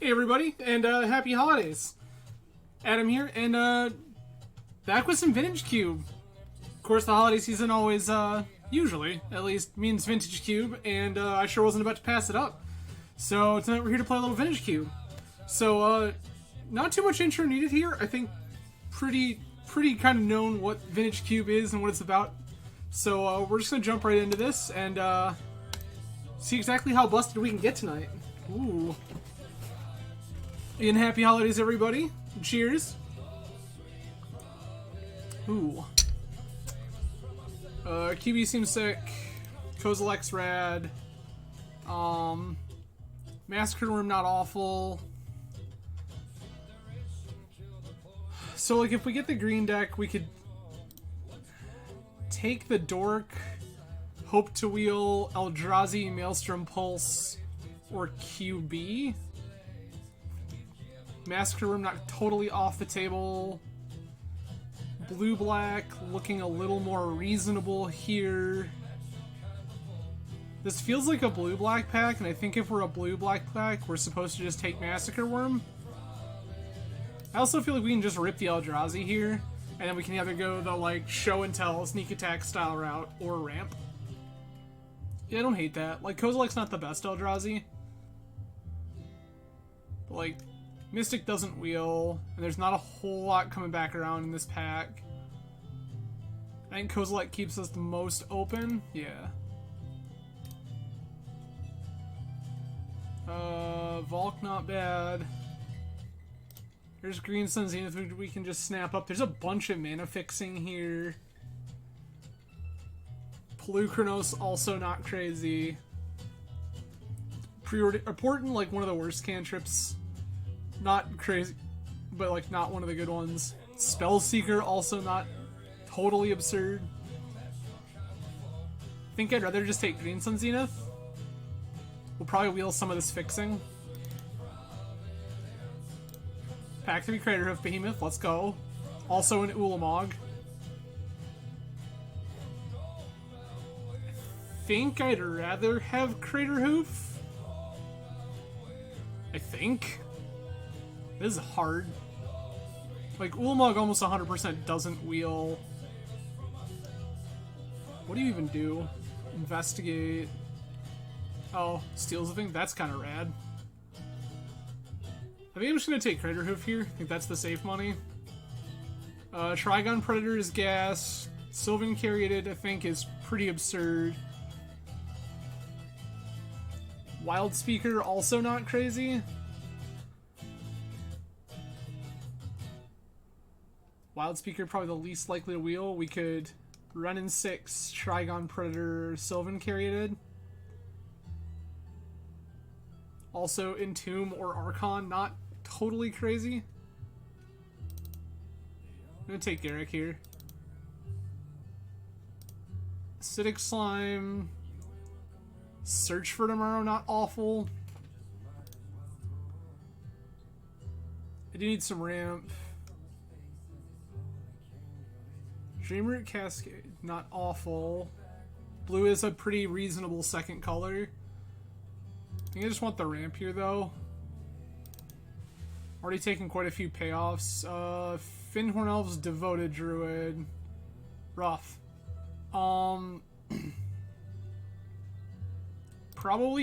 Hey everybody, and happy holidays. Adam here, and back with some Vintage Cube. Of course, the holiday season always, usually, at least, means Vintage Cube, and I sure wasn't about to pass it up. So tonight we're here to play a little Vintage Cube. So, not too much intro needed here. I think pretty kind of known what Vintage Cube is and what it's about. So we're just gonna jump right into this and see exactly how busted we can get tonight. Ooh. And happy holidays, everybody. Cheers. Ooh. QB seems sick. Kozilek's rad. Massacre Room not awful. So, like, if we get the green deck, we could take the Dork, Hope to Wheel, Eldrazi, Maelstrom Pulse, or QB. Massacre Room not totally off the table. Blue-black looking a little more reasonable here. This feels like a blue-black pack, and I think if we're a blue-black pack, we're supposed to just take Massacre Worm. I also feel like we can just rip the Eldrazi here, and then we can either go the, like, show and tell, sneak attack style route, or ramp. Yeah, I don't hate that. Like, Kozilek's not the best Eldrazi. But, like, Mystic doesn't wheel, and there's not a whole lot coming back around in this pack. I think Kozilek keeps us the most open. Yeah. Volk not bad. There's Green Sun Zenith we can just snap up. There's a bunch of mana fixing here. Polukranos also not crazy. Important, like one of the worst cantrips. Not crazy, but like not one of the good ones. Spellseeker also not totally absurd. I think I'd rather just take Green Sun Zenith. We'll probably wheel some of this fixing. Pack 3 Craterhoof Behemoth, let's go. Also an Ulamog. I think I'd rather have Craterhoof. I think. This is hard. Like, Ulamog almost 100% doesn't wheel. What do you even do? Investigate. Oh, steals the thing? That's kind of rad. I think I'm just going to take Craterhoof here. I think that's the safe money. Trigon Predator is gas. Sylvan Caryatid, I think, is pretty absurd. Wild Speaker, also not crazy. Wild Speaker, probably the least likely to wheel. We could run in 6, Trigon Predator, Sylvan Caryatid. Also Entomb or Archon, not totally crazy. I'm gonna take Garrick here. Acidic Slime. Search for Tomorrow, not awful. I do need some ramp. Dreamroot Cascade, not awful. Blue is a pretty reasonable second color. I think I just want the ramp here, though. Already taken quite a few payoffs. Fyndhorn Elves, Devoted Druid. Rough. Probably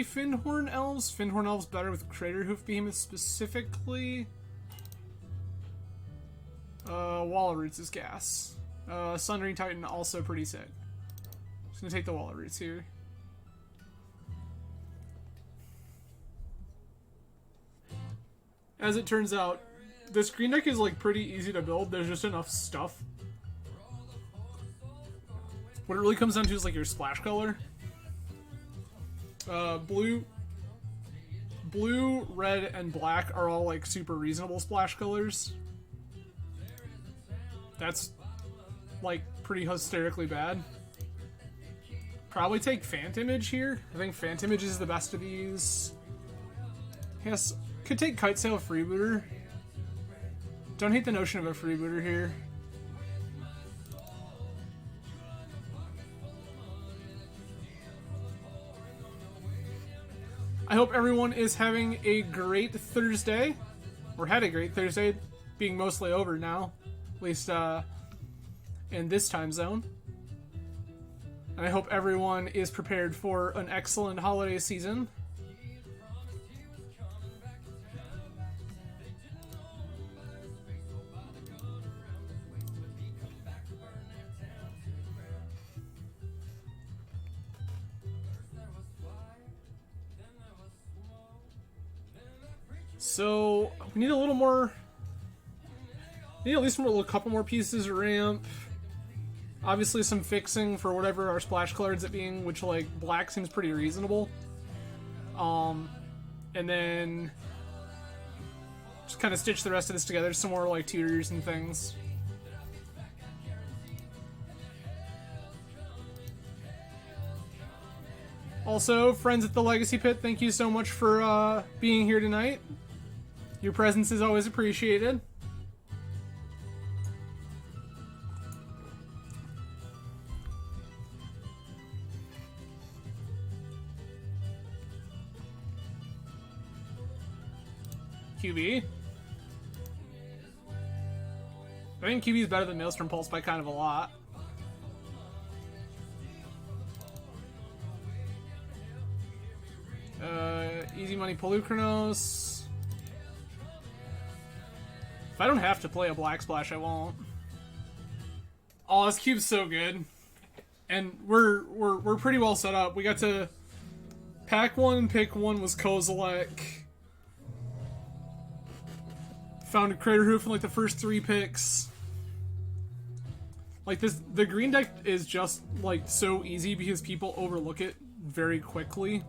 Fyndhorn Elves. Fyndhorn Elves better with Craterhoof Behemoth specifically. Wall of Roots is gas. Sundering Titan also pretty sick. Just gonna take the Wall of Roots here. As it turns out, this green deck is like pretty easy to build. There's just enough stuff. What it really comes down to is like your splash color. Blue, red, and black are all like super reasonable splash colors. That's like pretty hysterically bad. Probably take Phantomage here. I think Phantomage is the best of these. Yes, could take Kite Sail Freebooter. Don't hate the notion of a Freebooter here. I hope everyone is having a great Thursday, or had a great Thursday, being mostly over now, at least in this time zone. And I hope everyone is prepared for an excellent holiday season. So we need a little more. Need at least a couple more pieces of ramp. Obviously some fixing for whatever our splash color ends up being, which like black seems pretty reasonable. And then just kind of stitch the rest of this together, some more like tutors and things. Also, friends at the Legacy Pit, thank you so much for being here tonight. Your presence is always appreciated. QB. I think QB is better than Maelstrom Pulse by kind of a lot. Easy Money Polukranos. If I don't have to play a Black Splash, I won't. Oh, this cube's so good. And we're pretty well set up. We got to pack one and pick one was Kozilek. Found a Crater Hoof in like the first 3 picks. Like this, the green deck is just like so easy because people overlook it very quickly.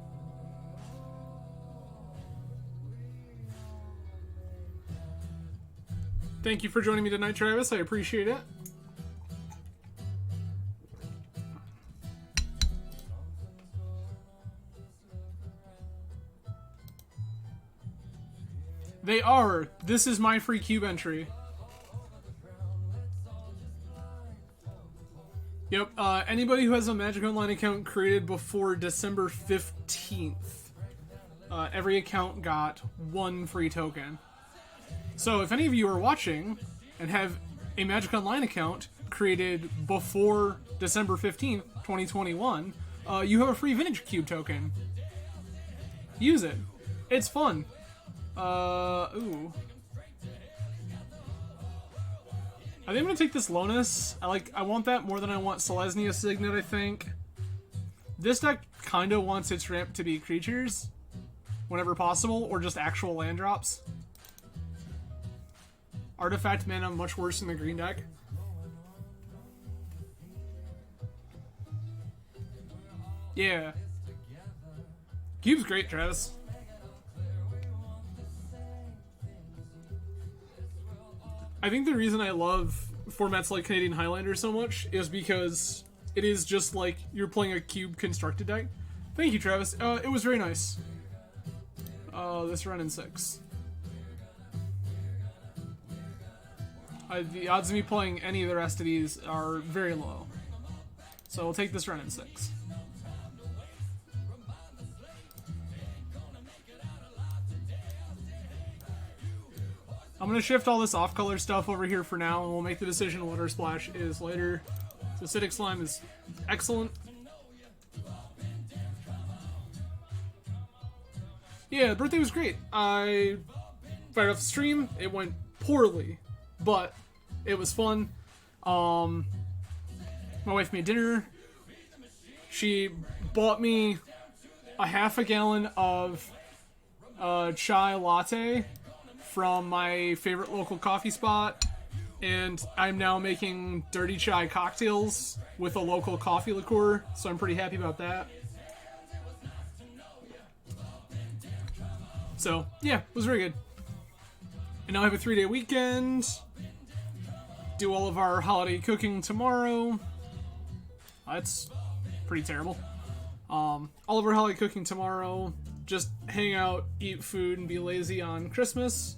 Thank you for joining me tonight, Travis. I appreciate it. They are. This is my free cube entry. Yep, anybody who has a Magic Online account created before December 15th, every account got 1 free token. So if any of you are watching and have a Magic Online account created before December 15th, 2021, you have a free Vintage Cube token. Use it. It's fun. Ooh. I think I'm gonna take this Lonus. I want that more than I want Selesnya Signet, I think. This deck kinda wants its ramp to be creatures whenever possible, or just actual land drops. Artifact mana much worse than the green deck. Yeah. Cube's great, Travis. I think the reason I love formats like Canadian Highlander so much is because it is just like you're playing a cube constructed deck. Thank you, Travis. It was very nice. This run in 6. The odds of me playing any of the rest of these are very low. So I'll take this run in 6. I'm going to shift all this off-color stuff over here for now, and we'll make the decision what our splash is later. So Acidic Slime is excellent. Yeah, the birthday was great. I fired off the stream. It went poorly, but it was fun. My wife made dinner. She bought me a half a gallon of chai latte from my favorite local coffee spot, and I'm now making dirty chai cocktails with a local coffee liqueur, so I'm pretty happy about that. So, yeah, it was very good. And now I have a 3-day weekend. Do all of our holiday cooking tomorrow. That's pretty terrible. All of our holiday cooking tomorrow. Just hang out, eat food, and be lazy on Christmas.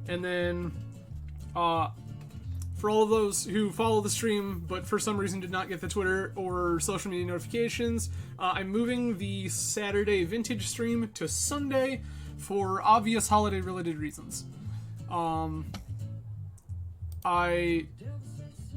And then, for for all of those who follow the stream but for some reason did not get the Twitter or social media notifications, I'm moving the Saturday vintage stream to Sunday for obvious holiday-related reasons. I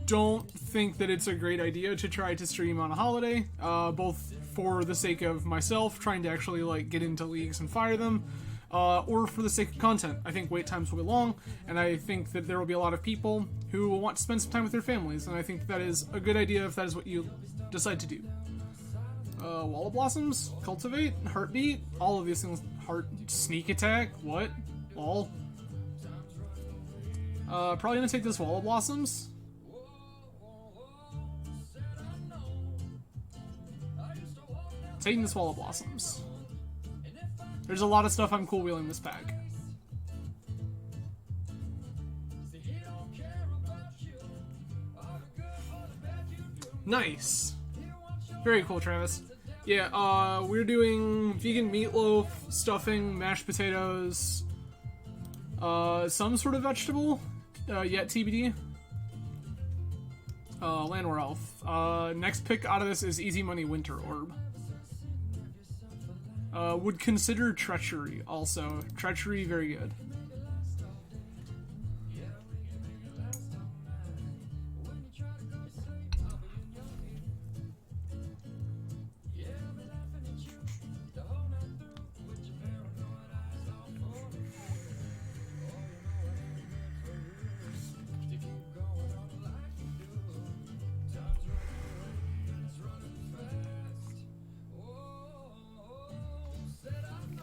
don't think that it's a great idea to try to stream on a holiday, both for the sake of myself trying to actually like get into leagues and fire them, or for the sake of content. I think wait times will be long, and I think that there will be a lot of people who will want to spend some time with their families, and I think that is a good idea if that is what you decide to do. Wall of Blossoms, Cultivate, Heartbeat, all of these things. Sneak Attack, what? Lol. Probably gonna take this Wall of Blossoms. Taking this Wall of Blossoms. There's a lot of stuff I'm cool wheeling this pack. Nice. Very cool, Travis. Yeah, we're doing vegan meatloaf, stuffing, mashed potatoes, some sort of vegetable, yet TBD. Landwar Elf. Next pick out of this is Easy Money Winter Orb. Would consider Treachery also. Treachery, very good.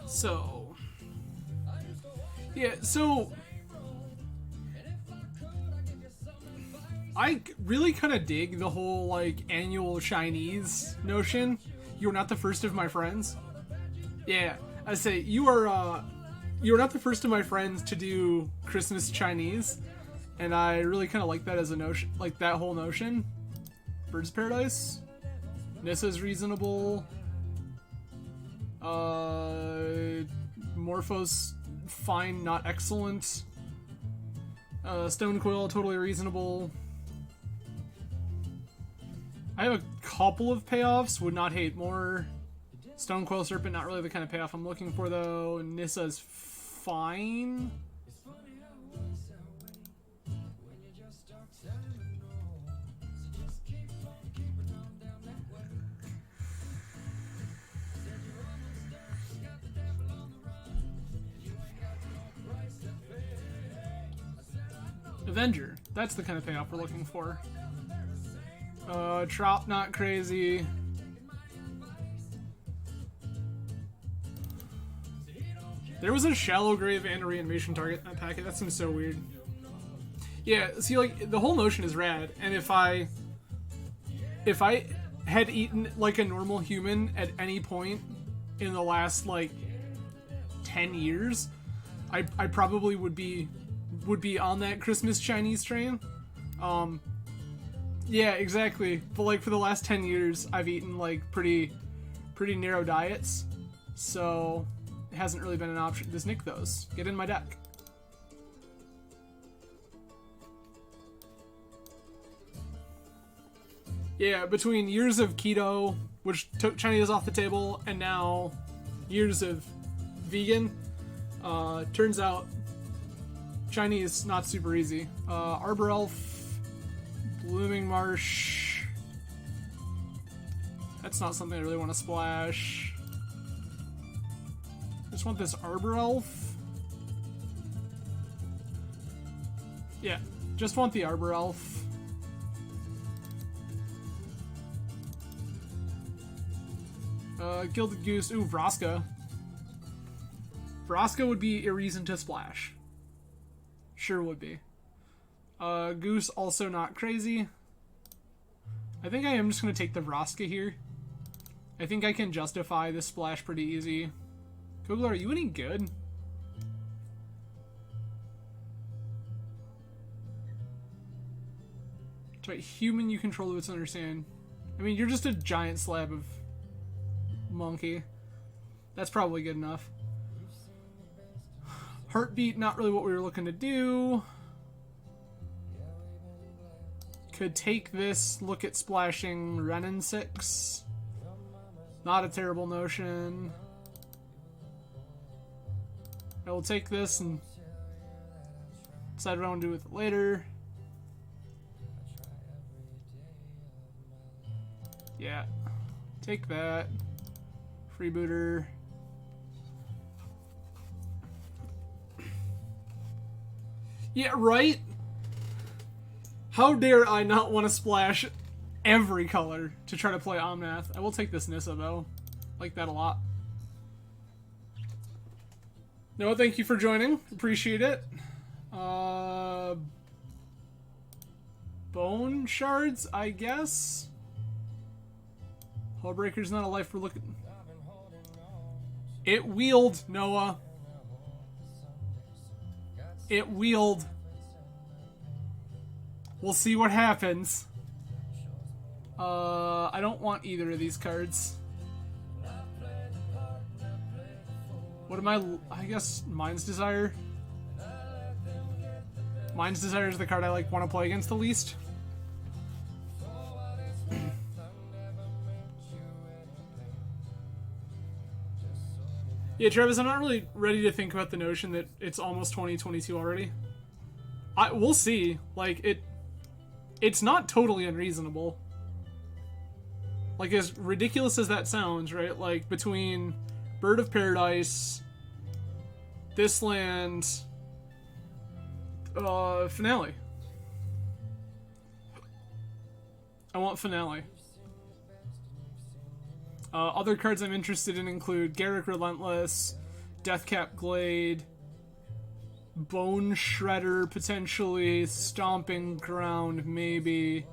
So, yeah, so I really kind of dig the whole, like, annual Chinese notion. You're not the first of my friends. Yeah, I say, you're not the first of my friends to do Christmas Chinese, and I really kind of like that as a notion, like, that whole notion. Bird's Paradise. Nissa's reasonable. Morphos, fine, not excellent. Stone Coil, totally reasonable. I have a couple of payoffs, would not hate more. Stone Coil Serpent, not really the kind of payoff I'm looking for though. Nissa's fine. Avenger. That's the kind of payoff we're looking for. Trop, not crazy. There was a Shallow Grave and a Reanimation Target in that packet. That seems so weird. Yeah, see, like, the whole notion is rad, and if I had eaten like a normal human at any point in the last, like, 10 years, I probably would be on that Christmas Chinese train. Yeah, exactly. But like for the last 10 years, I've eaten like pretty narrow diets, so it hasn't really been an option. Just nick those. Get in my deck. Yeah, between years of keto, which took Chinese off the table, and now years of vegan, turns out Chinese not super easy. Arbor Elf, Blooming Marsh. That's not something I really want to splash. Just want this Arbor Elf. Yeah, just want the Arbor Elf. Gilded Goose. Ooh, Vraska. Vraska would be a reason to splash. Sure would be. Goose, also not crazy. I think I am just going to take the Vraska here. I think I can justify this splash pretty easy. Kugler, are you any good? Try human, you control the wits understand. I mean, you're just a giant slab of monkey. That's probably good enough. Heartbeat, not really what we were looking to do. Could take this, look at splashing Renin 6. Not a terrible notion. I will take this and decide what I want to do with it later. Yeah. Take that. Freebooter. Yeah, right? How dare I not want to splash every color to try to play Omnath? I will take this Nissa, though. Like that a lot. Noah, thank you for joining. Appreciate it. Bone Shards, I guess? Hullbreaker's not a life we're looking... It wheeled, Noah. It wheeled. We'll see what happens. I don't want either of these cards. What am I guess Mind's Desire. Mind's Desire is the card I like want to play against the least. Yeah, Travis, I'm not really ready to think about the notion that it's almost 2022 already. We'll see. Like, it's not totally unreasonable. Like, as ridiculous as that sounds, right? Like, between Bird of Paradise, this land, Finale. I want Finale. Other cards I'm interested in include Garruk Relentless, Deathcap Glade, Bone Shredder potentially, Stomping Ground maybe.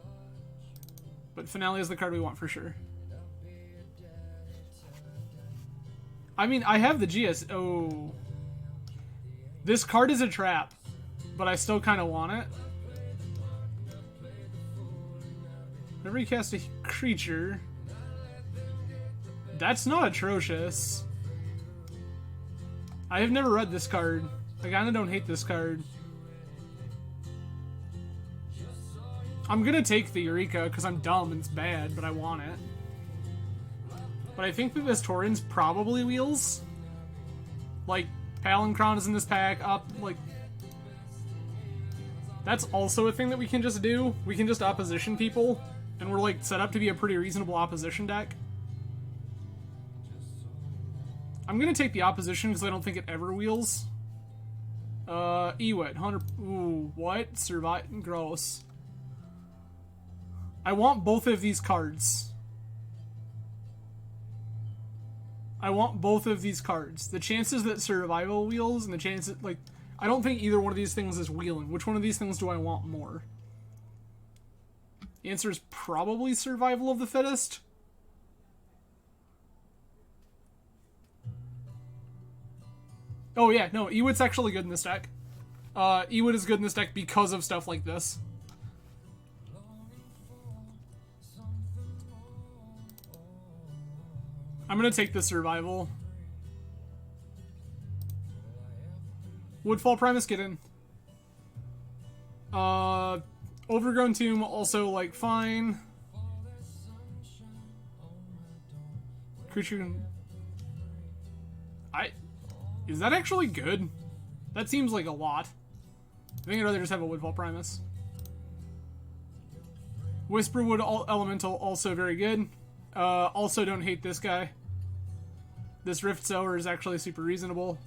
But Finale is the card we want for sure. I mean, I have the GS... Oh. This card is a trap, but I still kind of want it. Whenever you cast a creature... That's not atrocious. I have never read this card. I kinda don't hate this card. I'm gonna take the Eureka because I'm dumb and it's bad, but I want it. But I think that this Tauren's probably wheels. Like, Palancron is in this pack, like... That's also a thing that we can just do. We can just opposition people, and we're, like, set up to be a pretty reasonable opposition deck. I'm gonna take the opposition because I don't think it ever wheels. Ewet, 100... Ooh, what? Survive... Gross. I want both of these cards. I want both of these cards. The chances that Survival wheels and the chances... Like, I don't think either one of these things is wheeling. Which one of these things do I want more? The answer is probably Survival of the Fittest. Oh yeah, no, Ewit's actually good in this deck. Ewit is good in this deck because of stuff like this. I'm gonna take the Survival. Woodfall Primus, get in. Overgrown Tomb, also, like, fine. Creature... Is that actually good? That seems like a lot. I think I'd rather just have a Woodfall Primus. Whisperwood Elemental, also very good. Also don't hate this guy. This Rift Sower is actually super reasonable.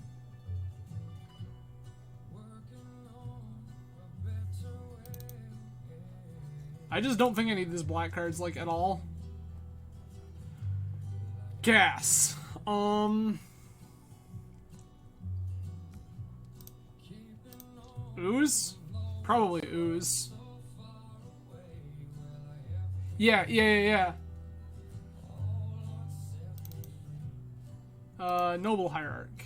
I just don't think I need these black cards, like, at all. Gas. Ooze? Probably Ooze. Yeah. Noble Hierarch.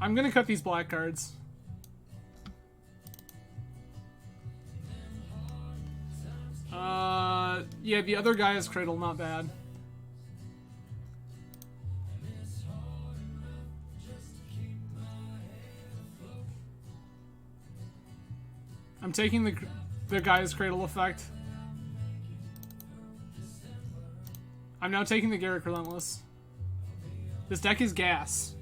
I'm gonna cut these black cards. Yeah, the other guy is Cradle, not bad. I'm taking the Gaia's Cradle effect. I'm now taking the Garruk Relentless. This deck is gas.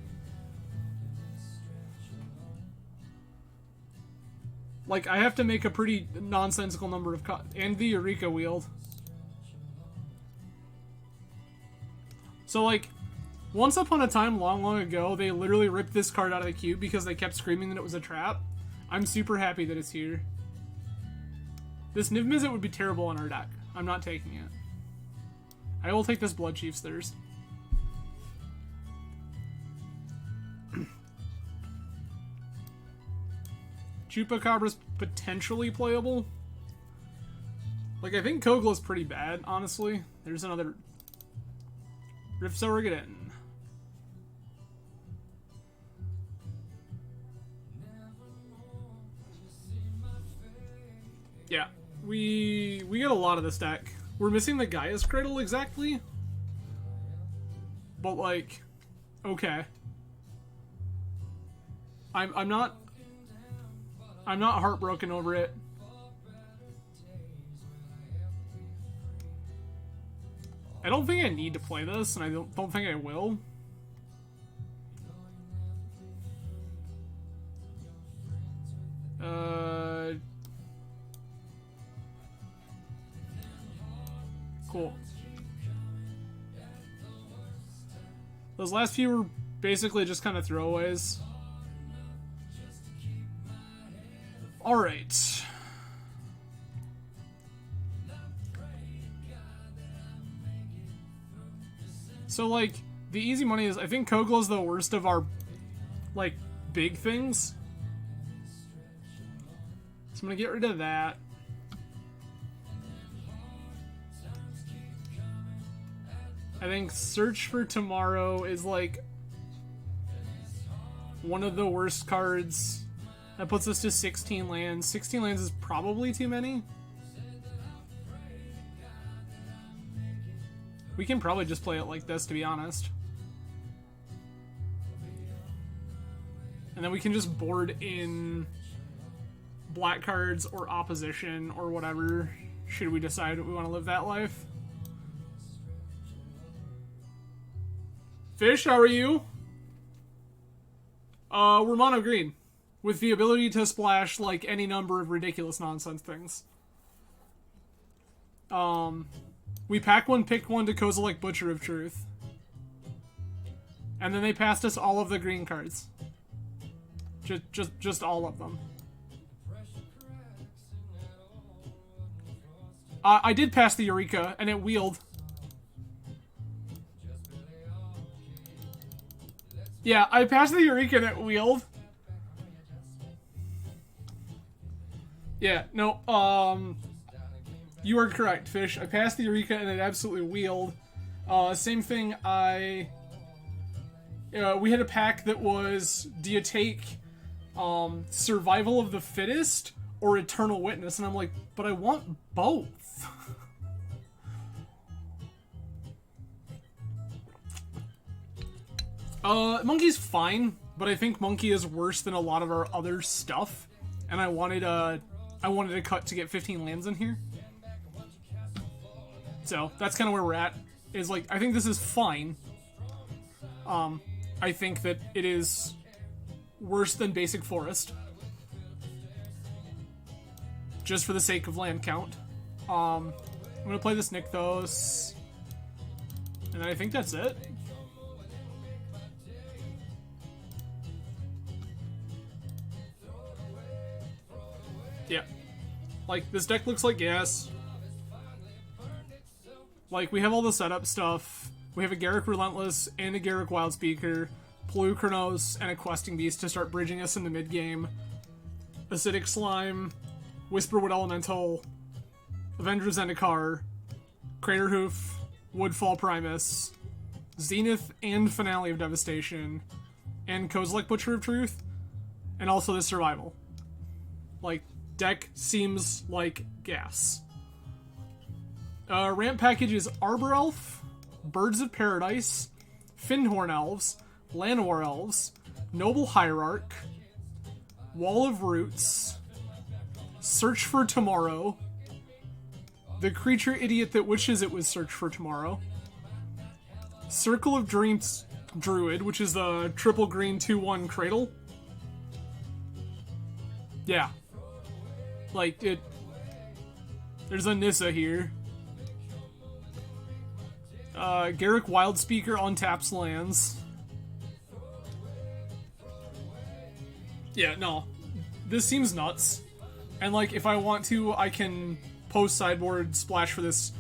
Like, I have to make a pretty nonsensical number of and the Eureka Wield. So, like, once upon a time, long, long ago, they literally ripped this card out of the cube because they kept screaming that it was a trap. I'm super happy that it's here. This Niv Mizzet would be terrible in our deck. I'm not taking it. I will take this Blood Chief's Thirst. Chupacabra's potentially playable. Like, I think Kogla's pretty bad, honestly. There's another Rift Zorgadin. Yeah, we get a lot of this deck. We're missing the Gaia's Cradle exactly. But, like, okay. I'm not heartbroken over it. I don't think I need to play this, and I don't think I will. Cool. Those last few were basically just kind of throwaways. Alright. So, like, the easy money is, I think Kogla's the worst of our, like, big things. So I'm gonna get rid of that. I think Search for Tomorrow is, like, one of the worst cards. That puts us to 16 lands. 16 lands is probably too many. We can probably just play it like this, to be honest. And then we can just board in black cards or opposition or whatever, should we decide we want to live that life. Fish, how are you? We're mono green, with the ability to splash, like, any number of ridiculous nonsense things. We pack one, pick one to Kozilek Butcher of Truth. And then they passed us all of the green cards. Just all of them. I did pass the Eureka, and it wheeled. Yeah, I passed the Eureka and it wheeled. Yeah, no, you are correct, Fish. I passed the Eureka and it absolutely wheeled. Same thing, we had a pack that was, do you take, Survival of the Fittest or Eternal Witness? And I'm like, but I want both. Monkey's fine, but I think Monkey is worse than a lot of our other stuff. And I wanted a cut to get 15 lands in here. So, that's kind of where we're at. Is, like, I think this is fine. I think that it is worse than Basic Forest. Just for the sake of land count. I'm gonna play this Nykthos. And I think that's it. Yeah. Like, this deck looks like gas. Like, we have all the setup stuff. We have a Garruk Relentless and a Garruk Wildspeaker, Polukranos, and a Questing Beast to start bridging us in the mid-game. Acidic Slime, Whisperwood Elemental, Avenger Zendikar, Craterhoof, Woodfall Primus, Zenith and Finale of Devastation, and Kozilek Butcher of Truth, and also the Survival. Like, deck seems like gas. Ramp package is Arbor Elf, Birds of Paradise, Fyndhorn Elves, Llanowar Elves, Noble Hierarch, Wall of Roots, Search for Tomorrow. The creature idiot that wishes it was Search for Tomorrow. Circle of Dreams Druid, which is the triple green 2/1 Cradle. Yeah. Like, it... There's a Nissa here. Garruk Wildspeaker untaps lands. Yeah, no. This seems nuts. And, like, if I want to, I can post sideboard splash for this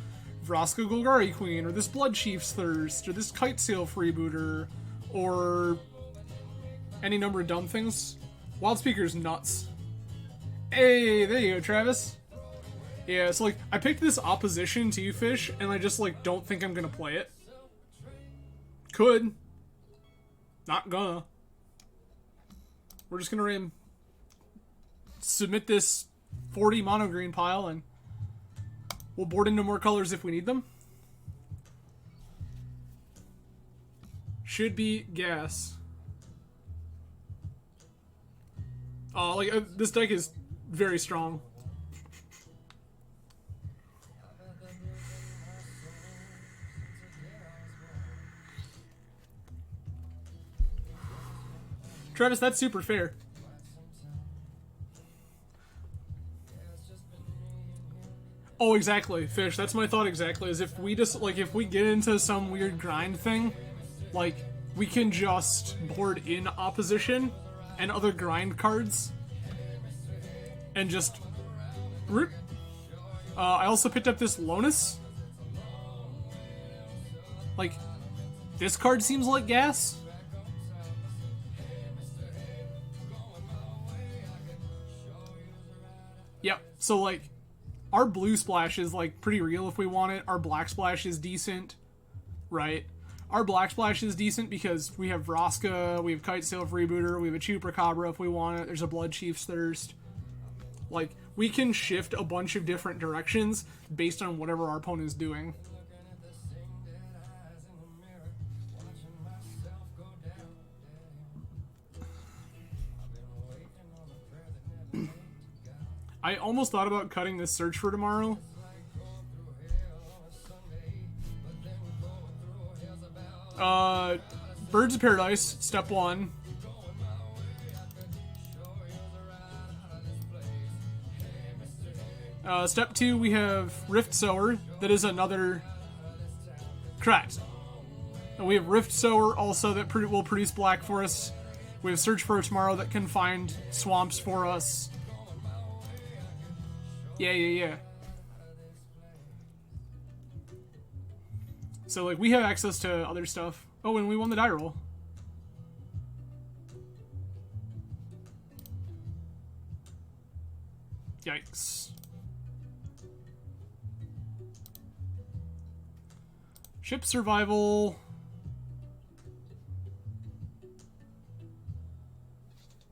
Vraska Golgari Queen, or this Blood Chief's Thirst, or this Kitesail Freebooter, or any number of dumb things. Wildspeaker's nuts. Hey, there you go, Travis. Yeah, so, like, I picked this opposition to you, Fish, and I just, like, don't think I'm gonna play it. Could. Not gonna. We're just gonna submit this 40 mono green pile, and we'll board into more colors if we need them. Should be gas. This deck is very strong. Travis, that's super fair. Oh, exactly, Fish. That's my thought exactly, is if we just, like, if we get into some weird grind thing, like, we can just board in opposition and other grind cards and just rip. I also picked up this Lonus. Like, this card seems like gas. Yep, so, like, our blue splash is, like, pretty real if we want it. Our black splash is decent, right? Our black splash is decent because we have Vraska, we have Kitesail Freebooter, we have a Chupacabra if we want it, there's a Blood Chief's Thirst. Like, we can shift a bunch of different directions based on whatever our opponent is doing. I almost thought about cutting this Search for Tomorrow. Birds of Paradise, step 1. Step 2, we have Rift Sower. That is another... Correct. And we have Rift Sower also that will produce black for us. We have Search for Tomorrow that can find swamps for us. Yeah. So, like, we have access to other stuff. Oh, and we won the die roll. Yikes. Ship survival.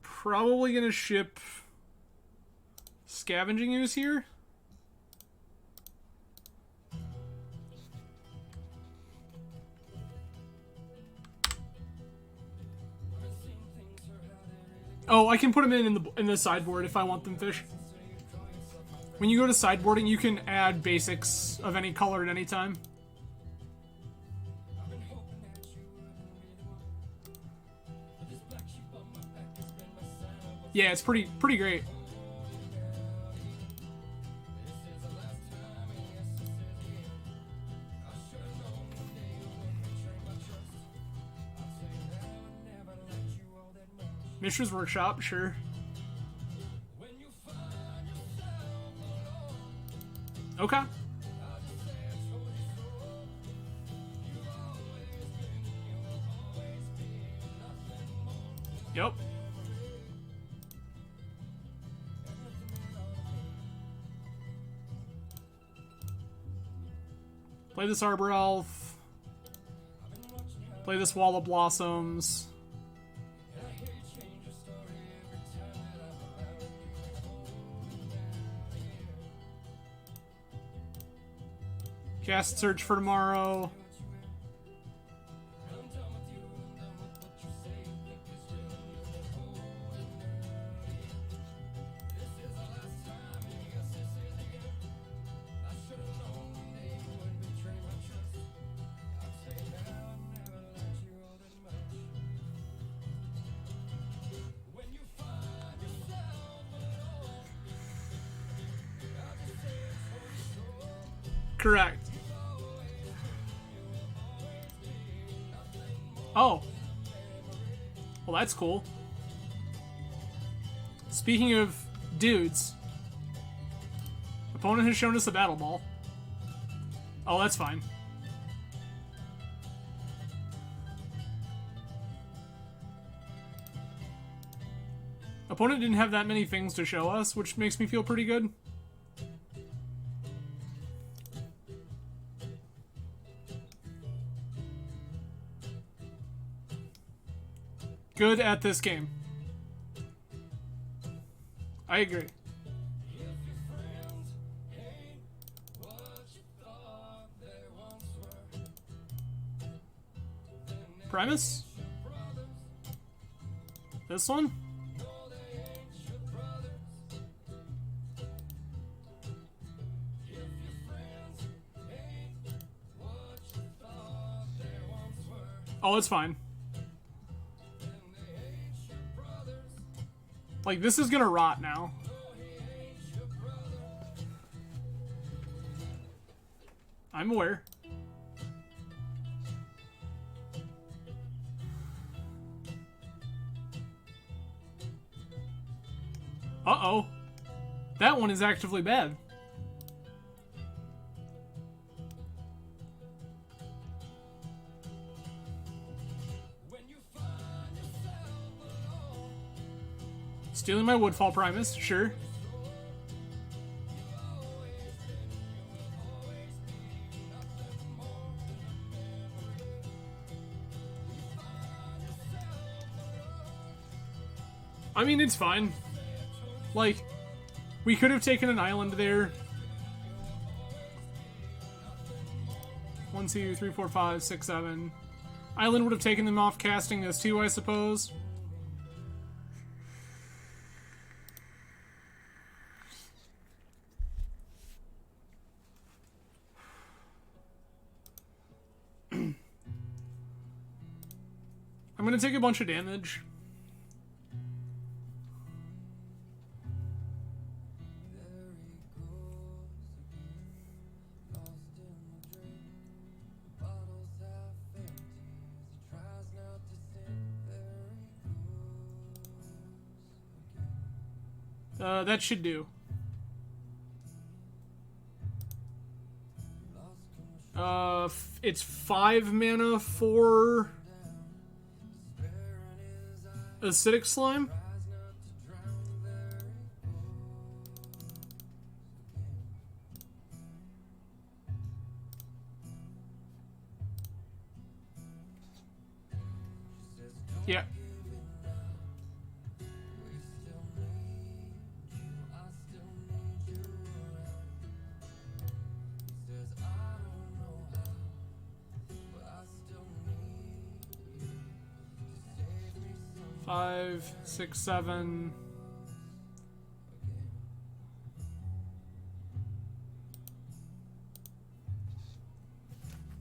Probably gonna ship Scavenging Ooze here. Oh, I can put them in the sideboard if I want them, Fish. When you go to sideboarding, you can add basics of any color at any time. Yeah, it's pretty great. Mishra's Workshop, sure. Okay. Yep. Play this Arbor Elf. Play this Wall of Blossoms. Cast Search for Tomorrow. Correct. Oh. Well, that's cool. Speaking of dudes, opponent has shown us a battle ball. Oh, that's fine. Opponent didn't have that many things to show us, which makes me feel pretty good. Good at this game. I agree. Primus? This one? Oh, it's fine. Like, this is gonna rot now. I'm aware. Uh-oh. That one is actively bad. Stealing my Woodfall Primus, sure. I mean, it's fine. Like, we could have taken an island there. 1, 2, 3, 4, 5, 6, 7. Island would have taken them off casting this too, I suppose. I'm gonna take a bunch of damage. That should do. It's 5 mana for Acidic Slime. Yeah. Five, 6, 7.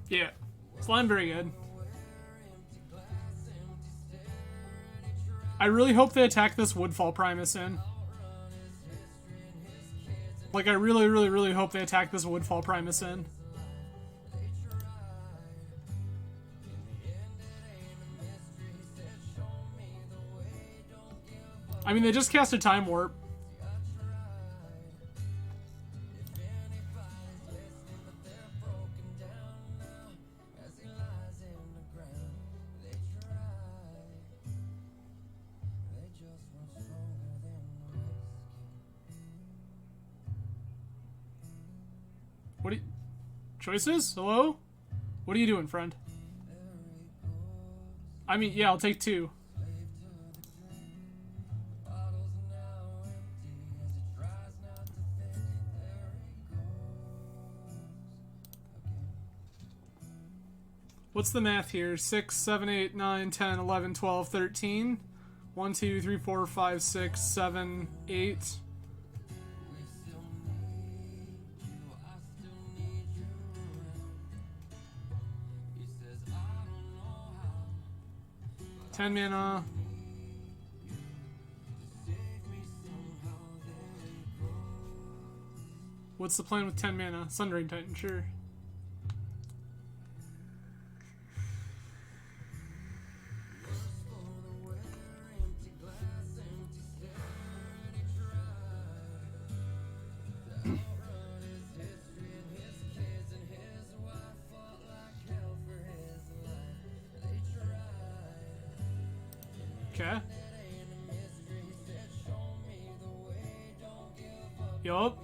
Yeah. Slime very good. I really hope they attack this Woodfall Primus in. Like, I really, really, really hope they attack this Woodfall Primus in. I mean, they just cast a Time Warp. What do you... Choices? Hello? What are you doing, friend? I mean, yeah, I'll take 2. What's the math here? 6, 7, 8, 9, 10, 11, 12, 13. 1, 2, 3, 4, 5, 6, 7, 8. Ten mana. What's the plan with 10 mana? Sundering Titan, sure. Okay. Yup.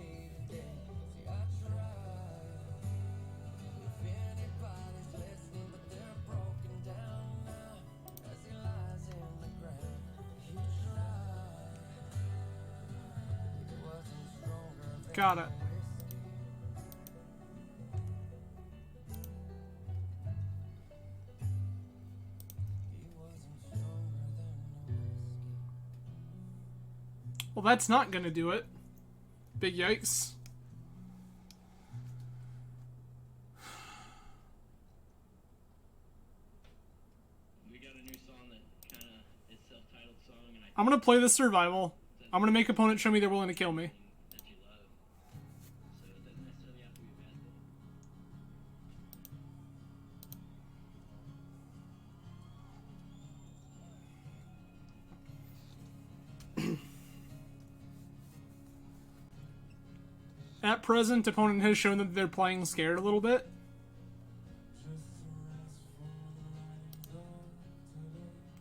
Got it. Well, that's not gonna do it. Big yikes. We got a new song that kind of is self-titled song, and I'm gonna play this survival. I'm gonna make opponents show me they're willing to kill me. that you love. So it doesn't necessarily have to be a bad thing. At present, opponent has shown that they're playing scared a little bit.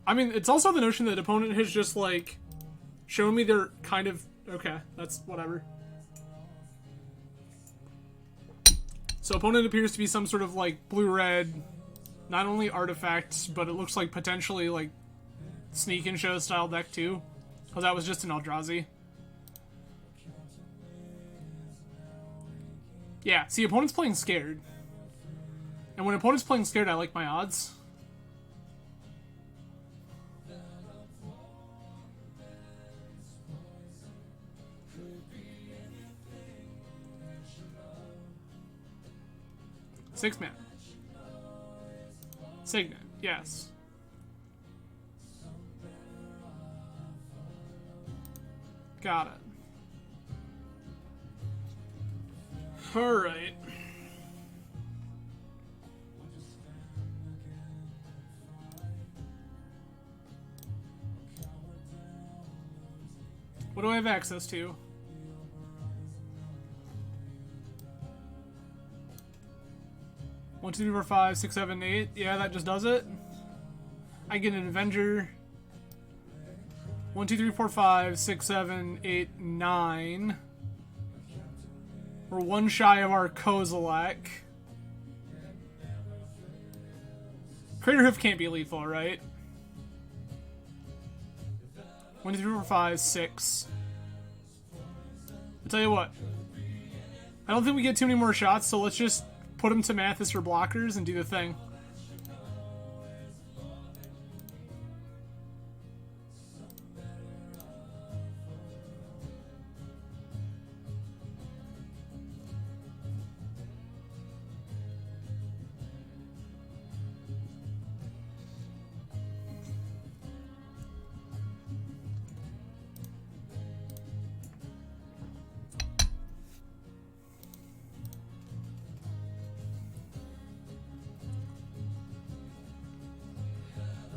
I mean, it's also the notion that opponent has just, like, shown me they're kind of... Okay, that's whatever. So opponent appears to be some sort of, like, blue-red, not only artifacts, but it looks like potentially, like, Sneak and Show style deck, too. Because that was just an Eldrazi. Yeah, see, opponent's playing scared. And when opponent's playing scared, I like my odds. Six-man. Signet, yes. Got it. Alright. What do I have access to? One, two, three, four, five, six, seven, eight. Yeah, that just does it. I get an Avenger. 1, 2, 3, 4, 5, 6, 7, 8, 9. We're one shy of our Kozilek. Crater Hoof can't be lethal, right? 1, 2, 3, 4, 5, 6. I'll tell you what. I don't think we get too many more shots, so let's just put them to Mathis for blockers and do the thing.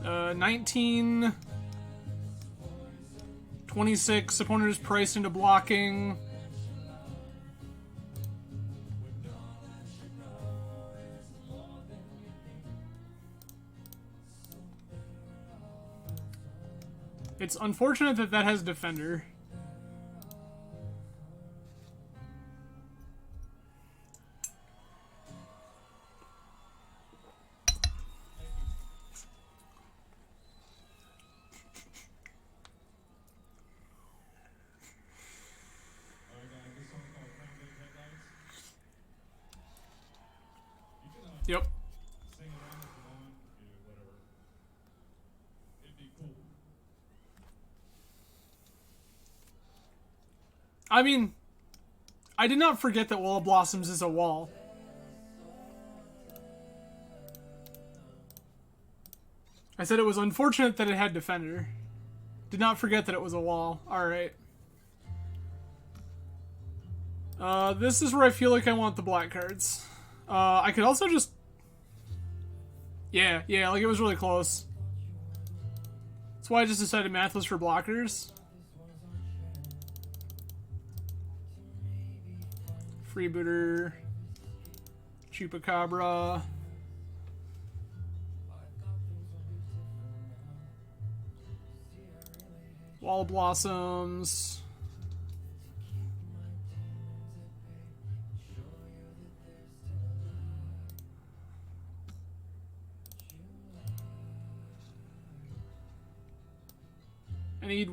Uh, 19, 26, opponent is priced into blocking. It's unfortunate that that has defender. Yep. I mean, I did not forget that Wall of Blossoms is a wall. I said it was unfortunate that it had defender. Did not forget that it was a wall. Alright. This is where I feel like I want the black cards. I could also just... Yeah, like it was really close. That's why I just decided Mathless for blockers. Freebooter. Chupacabra. Wall of Blossoms. I need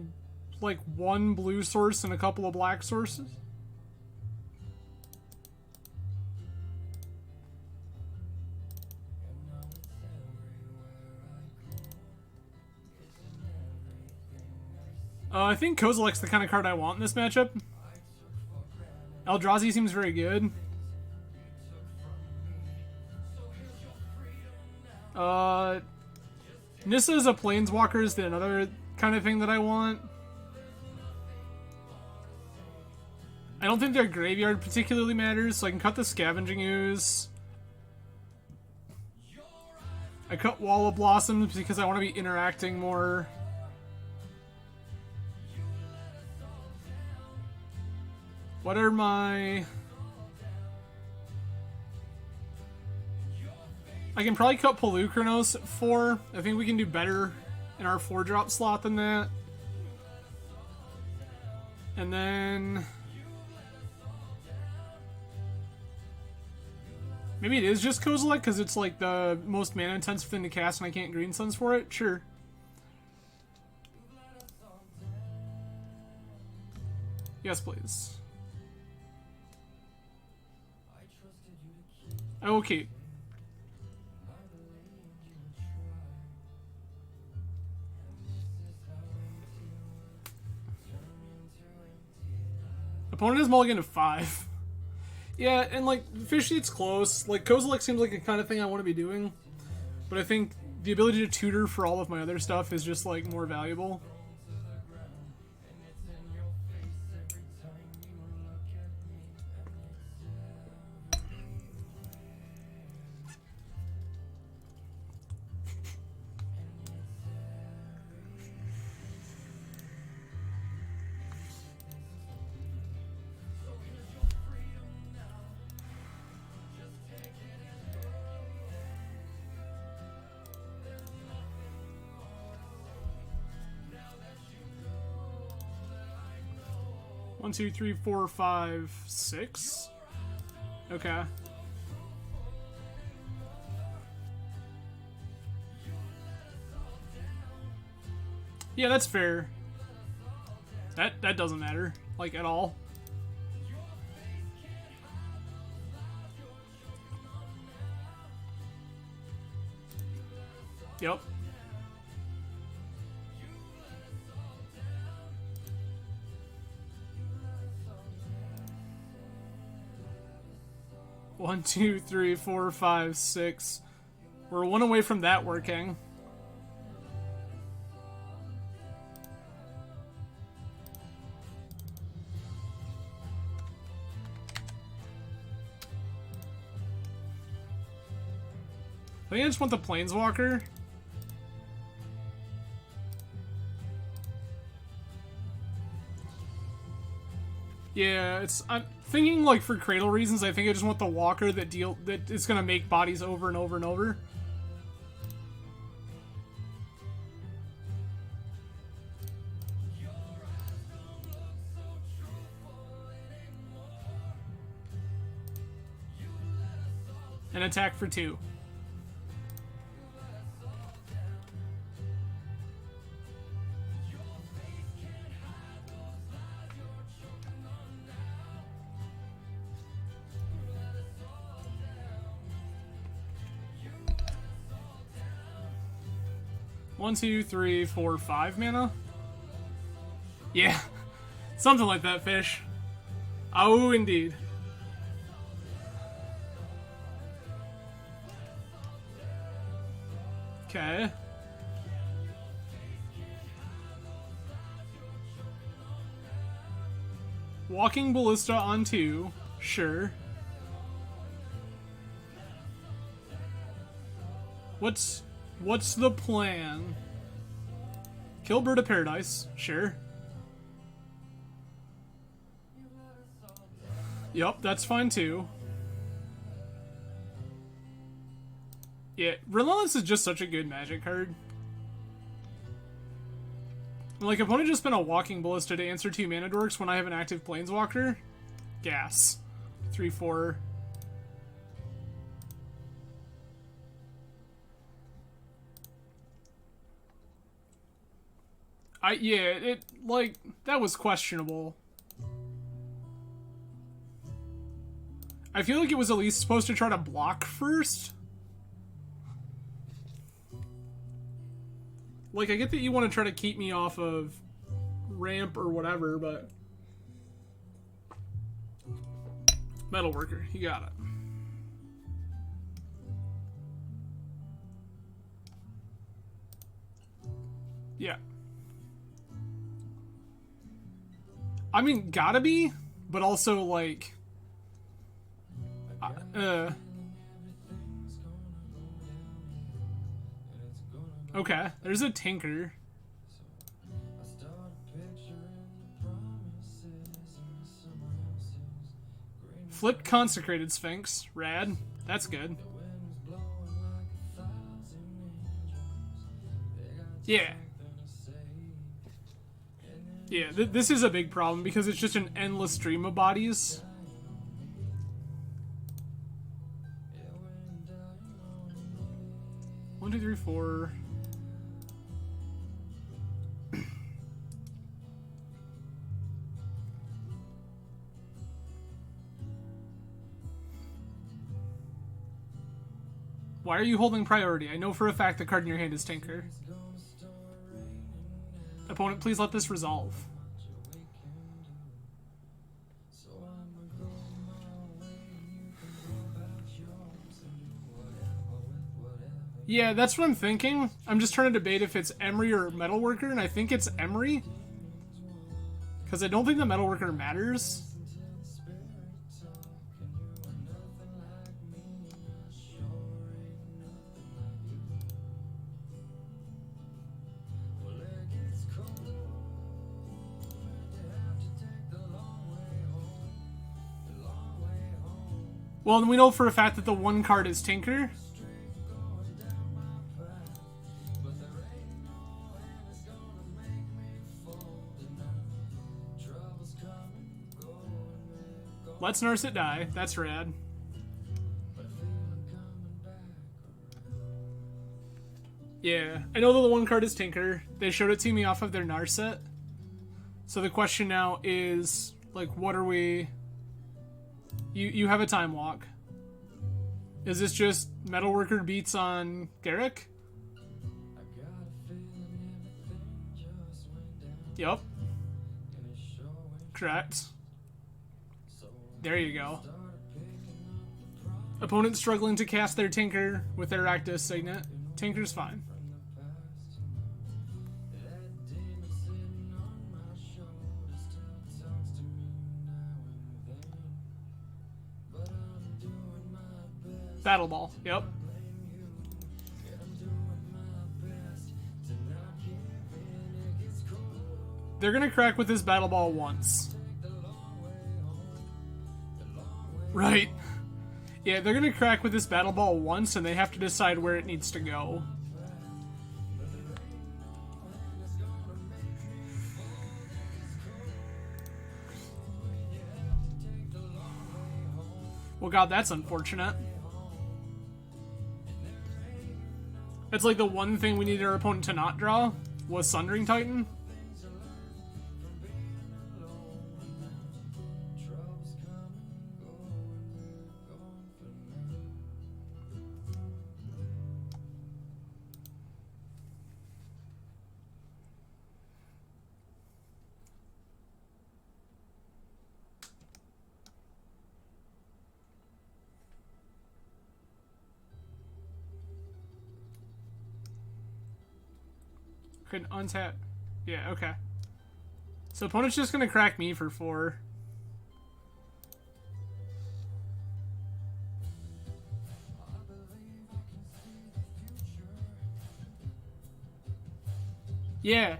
like one blue source and a couple of black sources. I think Kozilek's the kind of card I want in this matchup. Eldrazi seems very good. Nissa as a Planeswalker is another kind of thing that I want. I don't think their graveyard particularly matters, so I can cut the Scavenging Ooze. I cut Wall of Blossoms because I want to be interacting more. What are my... I can probably cut Polukranos at 4. I think we can do better in our 4-drop slot than that. And then... maybe it is just Kozilek because it's like the most mana intensive thing to cast and I can't Green Suns for it? Sure. Yes, please. Okay. Opponent is mulligan to 5. Yeah, and like, Fish Seat's close. Like, Kozilek seems like the kind of thing I want to be doing. But I think the ability to tutor for all of my other stuff is just like more valuable. One, two, three, four, five, 6. Okay. Yeah, that's fair. That doesn't matter, like, at all. Yep. One, two, three, four, five, 6. We're one away from that working. I think I just want the Planeswalker. Yeah, I'm thinking like for Cradle reasons, I think I just want the Walker that is gonna make bodies over and over and over. And attack for 2. One, two, three, four, 5 mana? Yeah. Something like that, Fish. Oh, indeed. Okay. Walking Ballista on 2. Sure. What's the plan? Kill Bird of Paradise. Sure. Yep, that's fine too. Yeah, Relentless is just such a good Magic card. Like, opponent just spent a Walking Ballista to answer 2 mana dorks when I have an active Planeswalker. Gas. 3/4. Yeah, it, like, that was questionable. I feel like it was at least supposed to try to block first. Like, I get that you want to try to keep me off of ramp or whatever, but... Metalworker, you got it. Yeah. I mean, gotta be, but also, like... Okay, there's a Tinker. Flipped Consecrated Sphinx. Rad. That's good. Yeah. Yeah, this is a big problem because it's just an endless stream of bodies. One, two, three, four. Why are you holding priority? I know for a fact the card in your hand is Tinker. Opponent, please let this resolve. Yeah, that's what I'm thinking. I'm just trying to debate if it's Emery or Metalworker, and I think it's Emery. Because I don't think the Metalworker matters. Well, we know for a fact that the one card is Tinker. Let's nurse it die. That's rad. Yeah, I know that the one card is Tinker. They showed it to me off of their Narset. So the question now is, like, what are we... You have a Time Walk. Is this just Metalworker beats on Garrick? Yup. Correct. There you go. Opponent struggling to cast their Tinker with their Rakdos Signet. Tinker's fine. Battle Ball, yep. They're gonna crack with this Battle Ball once. Right. Yeah, they're gonna crack with this Battle Ball once, and they have to decide where it needs to go. Well, God, that's unfortunate. It's like the one thing we needed our opponent to not draw was Sundering Titan. Could untap. Yeah, okay. So opponent's just gonna crack me for 4. Yeah.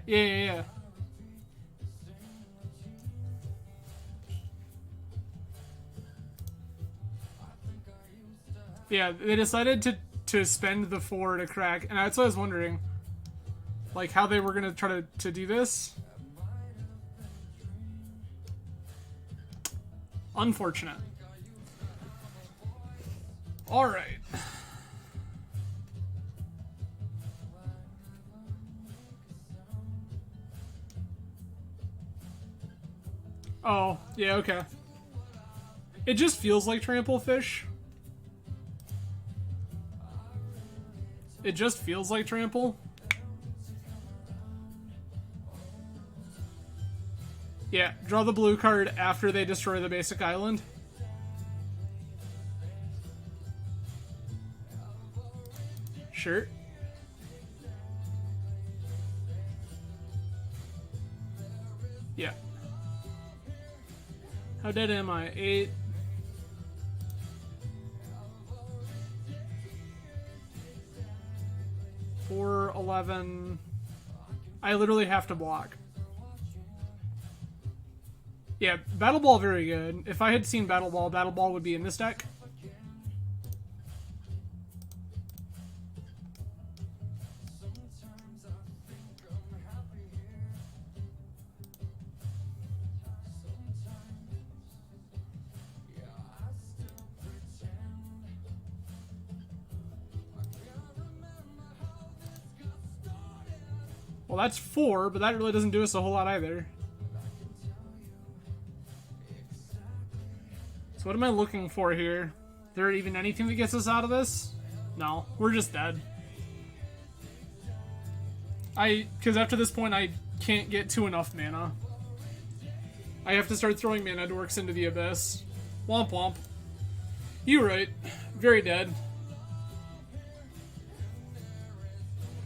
Yeah, they decided to spend the 4 to crack, and that's what I was wondering. like how they were gonna try to do this. Unfortunate. All right. Oh, yeah, okay. It just feels like trample fish. It just feels like trample. Yeah, draw the blue card after they destroy the basic island. Sure. Yeah. How dead am I? 8. Four, 11. I literally have to block. Yeah, Battle Ball very good. If I had seen Battle Ball would be in this deck. Well, that's 4, but that really doesn't do us a whole lot either. So what am I looking for here? Is there even anything that gets us out of this? No, we're just dead. Because after this point, I can't get to enough mana. I have to start throwing mana dorks into the abyss. Womp womp. You right. Very dead.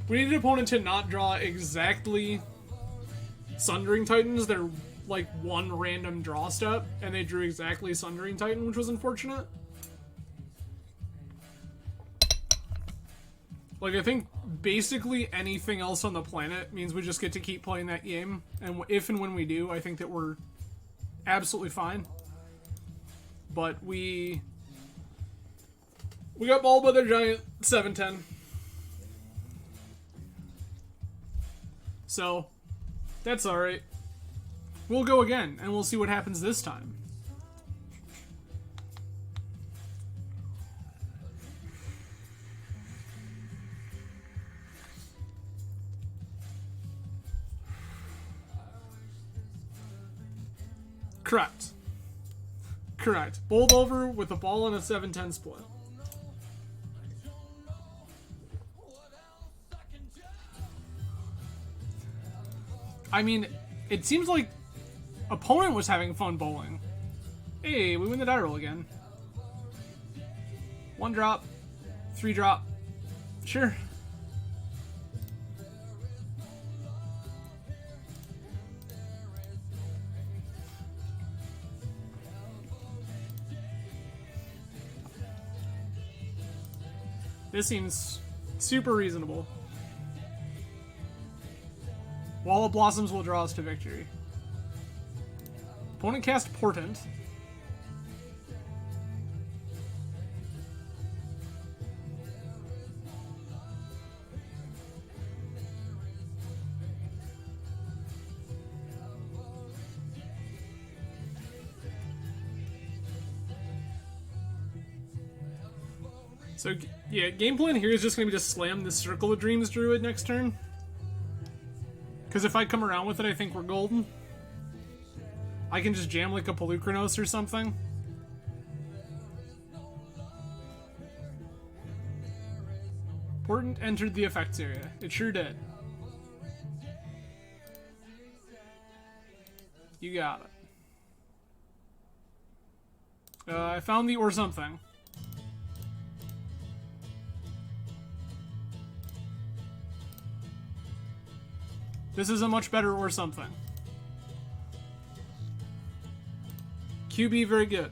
We need an opponent to not draw exactly Sundering Titans. They're like one random draw step, and they drew exactly Sundering Titan, which was unfortunate. Like, I think basically anything else on the planet means we just get to keep playing that game, and if and when we do, I think that we're absolutely fine. But we got mauled by their giant 7/10. So, that's alright. We'll go again, and we'll see what happens this time. Correct. Correct. Bowled over with a ball and a 7/10 split. I mean, it seems like opponent was having fun bowling. Hey, we win the die roll again. 1 drop, 3 drop. Sure. This seems super reasonable. Wall of Blossoms will draw us to victory. Opponent cast Portent. So, yeah, game plan here is just going to be to slam the Circle of Dreams Druid next turn. Because if I come around with it, I think we're golden. I can just jam like a Pelucranos or something. Portent entered the effects area. It sure did. You got it. I found the or something. This is a much better or something. QB, very good.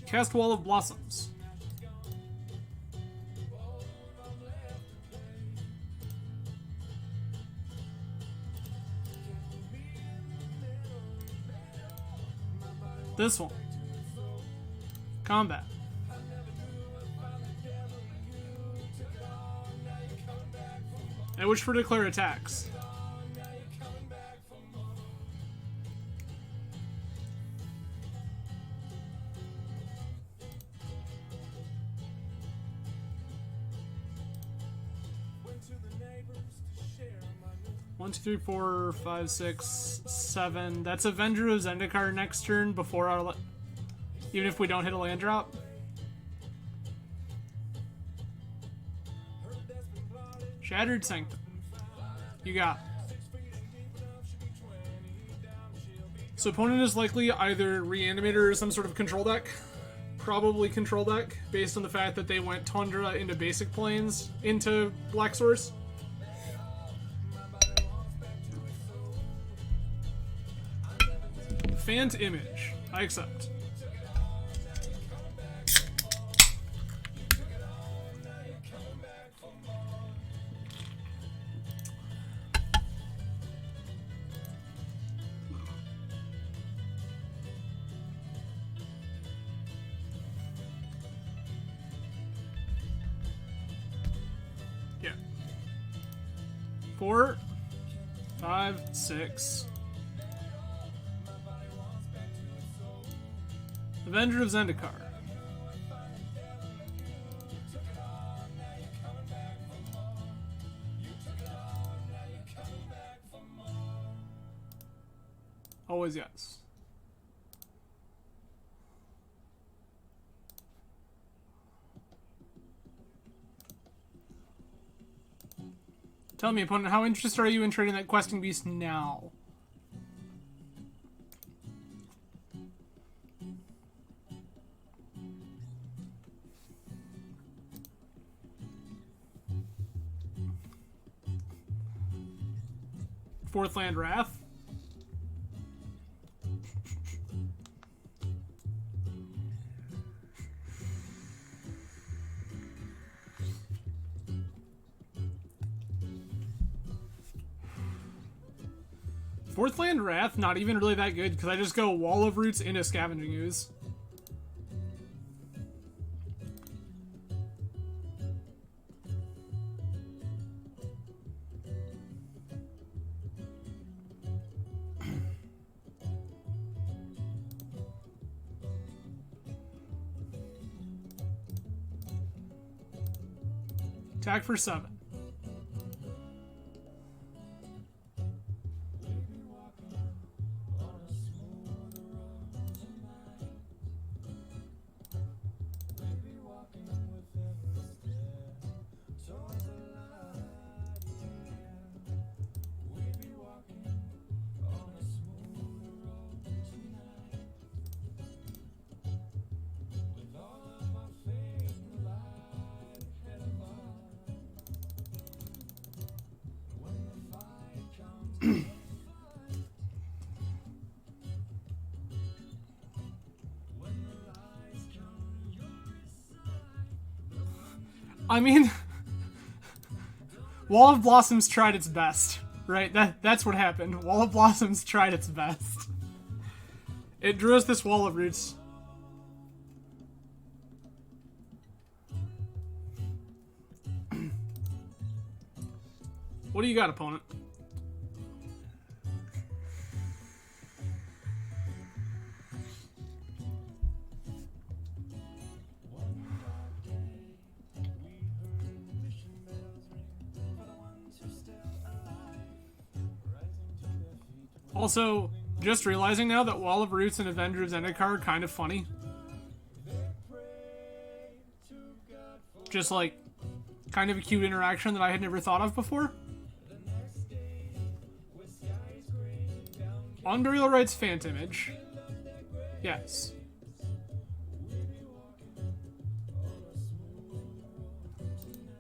Cast Wall of Blossoms. This one. Combat. I wish for declare attacks. One, two, three, four, five, six, seven. That's Avenger of Zendikar next turn before our... even if we don't hit a land drop. Shattered Sanctum. You got. So opponent is likely either Reanimator or some sort of control deck. Probably control deck, based on the fact that they went Tundra into basic planes into Black Source. Fant Image. I accept. Yeah. 4, 5, 6. Avenger of Zendikar. Always yes. Tell me, opponent, how interested are you in trading that questing beast now? Fourth land Wrath. Fourth land Wrath, not even really that good because I just go Wall of Roots into Scavenging Ooze. Attack for 7. I mean, Wall of Blossoms tried its best, right? That's what happened. Wall of Blossoms tried its best. It drew us this Wall of Roots. What do you got, opponent? Also, just realizing now that Wall of Roots and Avenger of Zendikar are kind of funny. Just like, kind of a cute interaction that I had never thought of before. Unburial Rites Fant Image. Yes.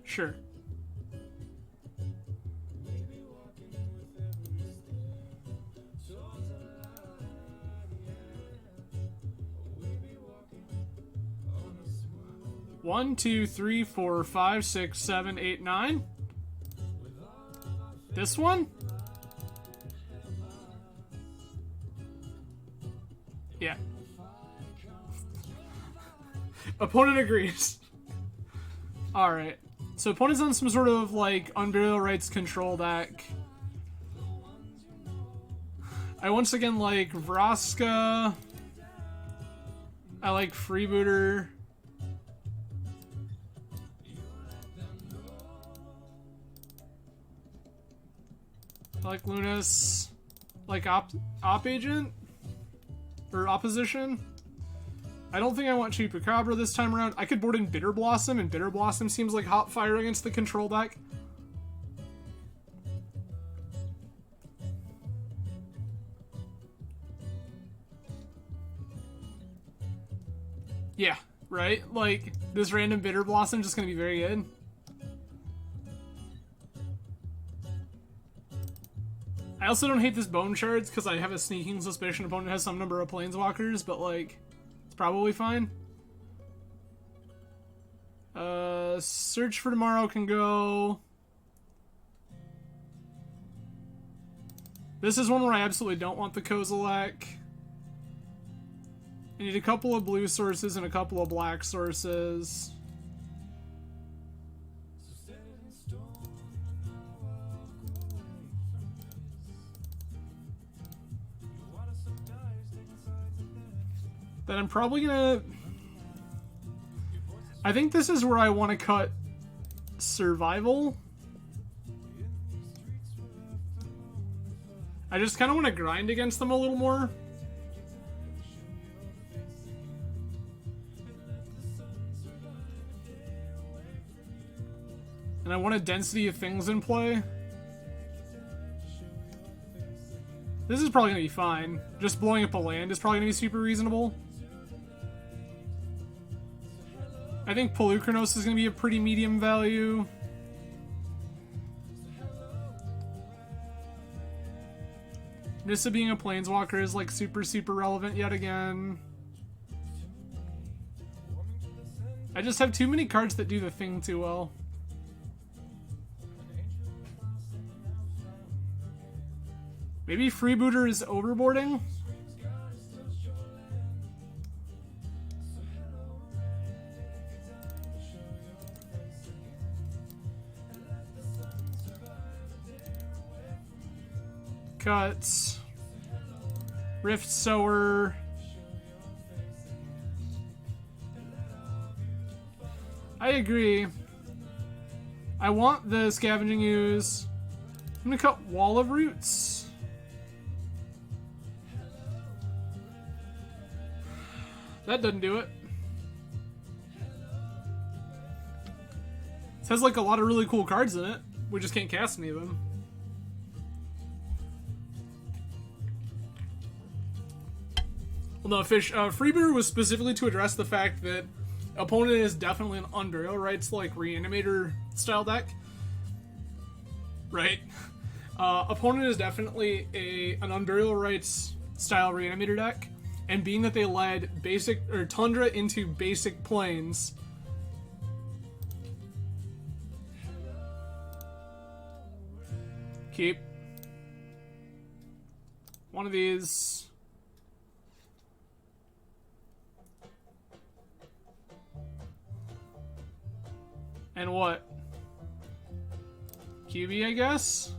Sure. One, two, three, four, five, six, 7, 8, 9. This one? Yeah. Opponent agrees. Alright. So opponent's on some sort of, like, Unburial Rights control deck. I once again like Vraska. I like Freebooter. I like Lunas. Like Op Agent? Or Opposition? I don't think I want Chupacabra this time around. I could board in Bitter Blossom, and Bitter Blossom seems like hot fire against the control deck. Yeah, right? Like, this random Bitter Blossom just gonna be very good. I also don't hate this Bone Shards, because I have a sneaking suspicion opponent has some number of Planeswalkers, but, like, it's probably fine. Search for Tomorrow can go. This is one where I absolutely don't want the Kozilek. I need a couple of blue sources and a couple of black sources. Then I'm probably gonna... I think this is where I want to cut Survival. I just kind of want to grind against them a little more. And I want a density of things in play. This is probably going to be fine. Just blowing up a land is probably going to be super reasonable. I think Polukranos is going to be a pretty medium value. Nissa being a Planeswalker is like super relevant yet again. I just have too many cards that do the thing too well. Maybe Freebooter is overboarding? Cuts. Rift Sower. I agree. I want the Scavenging Ooze. I'm gonna cut Wall of Roots. That doesn't do it. This has like a lot of really cool cards in it. We just can't cast any of them. Well, no, Fish. Freebooter was specifically to address the fact that opponent is definitely an Unburial Rights like Reanimator style deck. Right? Opponent is definitely an Unburial Rights style Reanimator deck. And being that they led basic or Tundra into basic planes, keep one of these. And what? QB, I guess?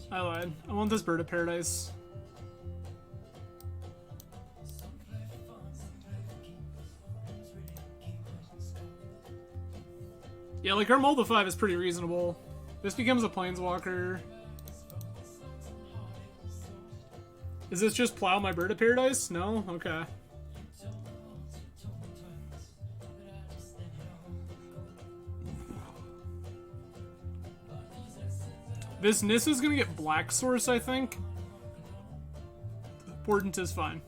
I lied. I want this Bird of Paradise. Yeah, like our Molda 5 is pretty reasonable. This becomes a Planeswalker. Is this just plow my Bird of Paradise? No? Okay. This Nissa's gonna get Black Source, I think. Portent is fine.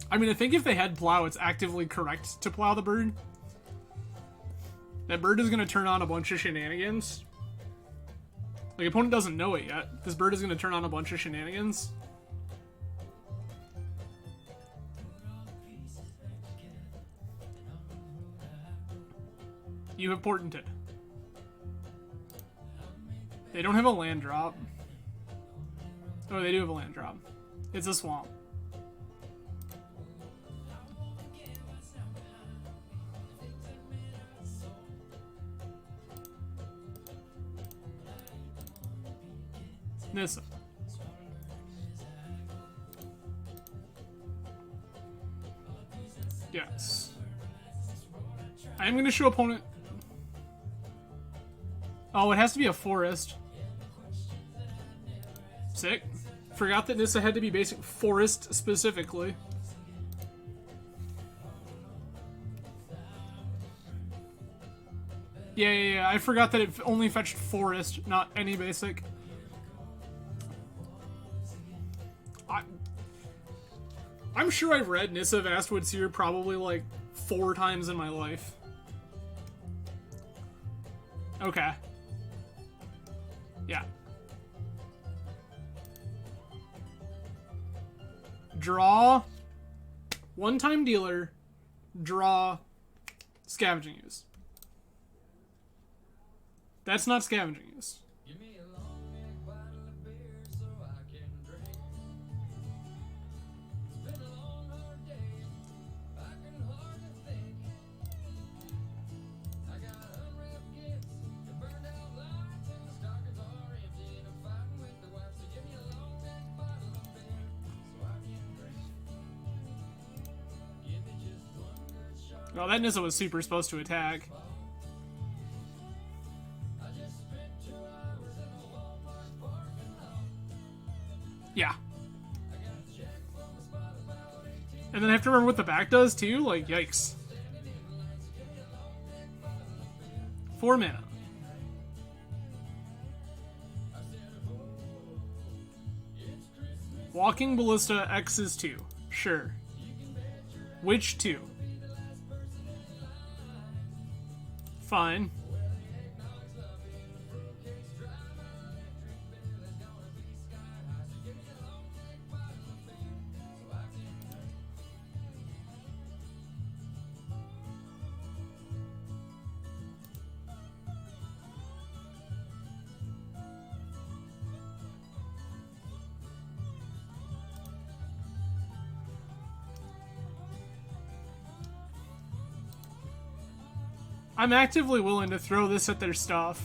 I mean, I think if they had Plow, it's actively correct to plow the bird. That bird is going to turn on a bunch of shenanigans. Like, opponent doesn't know it yet. This bird is going to turn on a bunch of shenanigans. You have portented. They don't have a land drop. Oh, they do have a land drop. It's a swamp. Nissa. Yes. I am going to show opponent. Oh, it has to be a forest. Sick. Forgot that Nissa had to be basic forest specifically. Yeah. I forgot that it only fetched forest, not any basic. I'm sure I've read Nissa of Astwood Seer probably like 4 times in my life. Okay. Yeah. Draw. One-time dealer. Draw. Scavenging use. That's not scavenging use. Well, that Nissa was super supposed to attack. Yeah. And then I have to remember what the back does too? Like, yikes. 4 mana. Walking Ballista X is 2. Sure. Which 2? Fine. I'm actively willing to throw this at their stuff.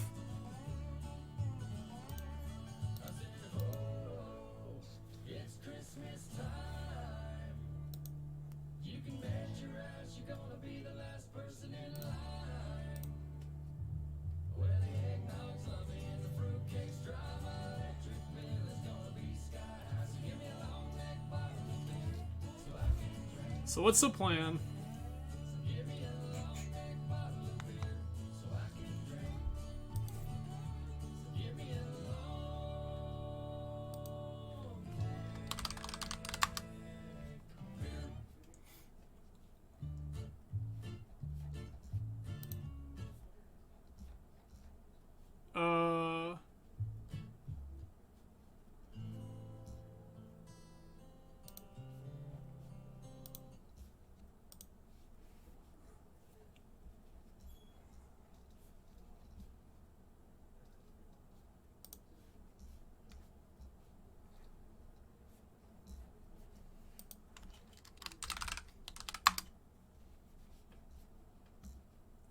So what's the plan?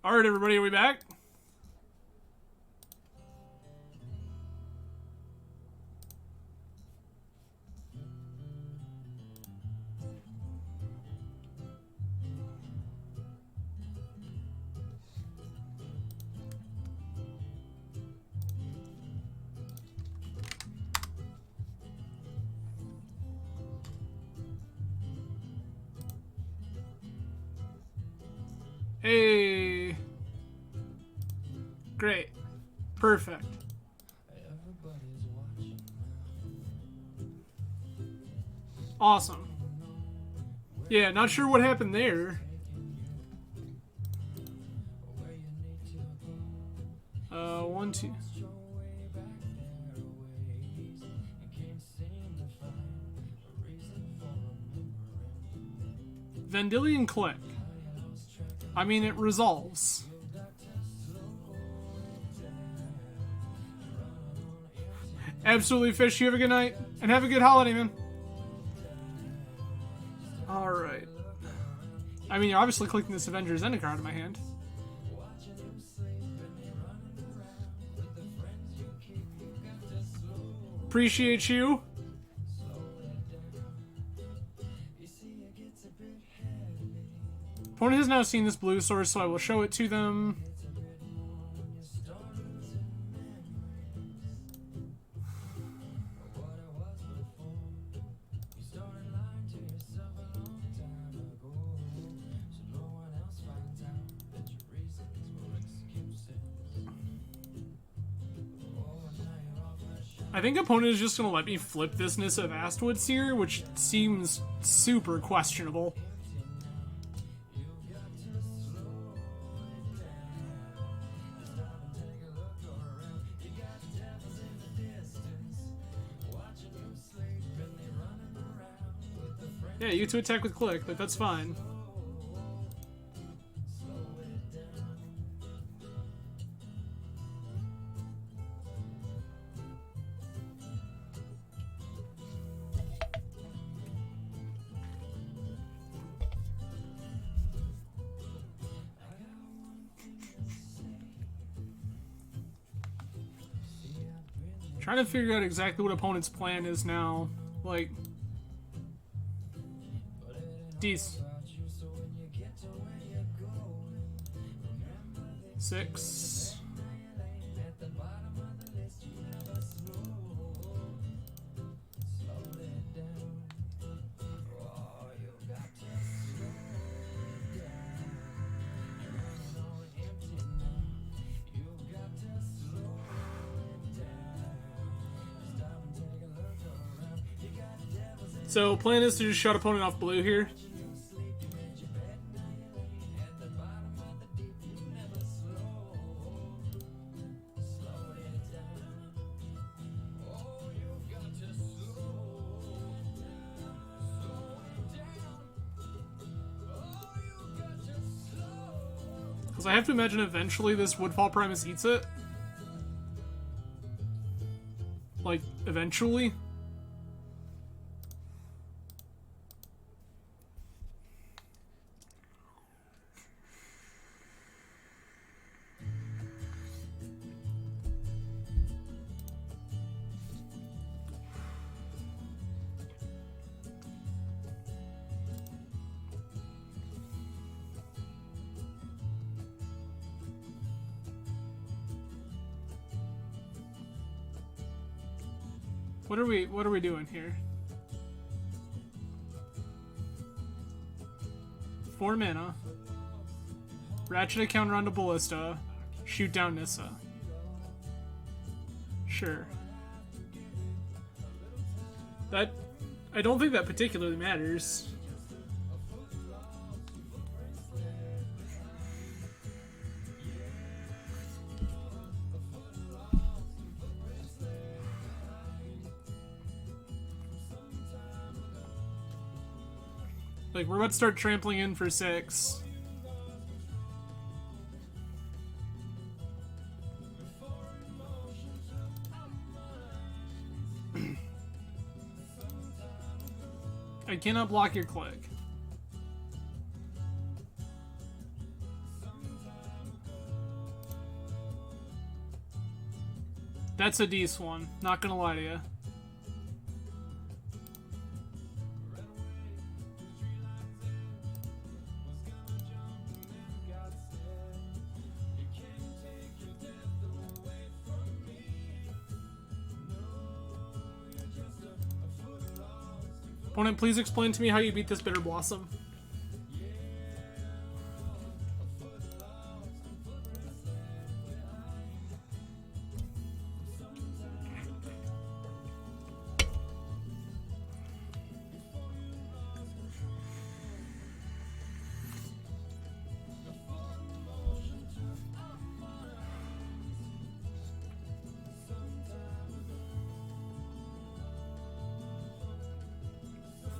Alright, everybody, are we back? Hey. Great. Perfect. Awesome. Yeah, not sure what happened there. 1, 2. Vendilion Click. I mean, it resolves. Absolutely, Fish. You have a good night. And have a good holiday, man. Alright. I mean, you're obviously clicking this Avengers End card in my hand. Appreciate you. Opponent has now seen this blue source, so I will show it to them. I think opponent is just going to let me flip this Nissa of Astwoods here, which seems super questionable. Yeah, you get to attack with Click, but that's fine. Trying to figure out exactly what opponent's plan is now. Like, D's. 6. So, plan is to just shut opponent off blue here. Because I have to imagine eventually this Woodfall Primus eats it. Like, eventually. What are we doing here? 4 mana. Ratchet a counter onto Ballista. Shoot down Nissa. Sure. That... I don't think that particularly matters. Like, we're about to start trampling in for 6. I cannot block your Click. That's a decent one, not gonna lie to you. Opponent, please explain to me how you beat this Bitter Blossom.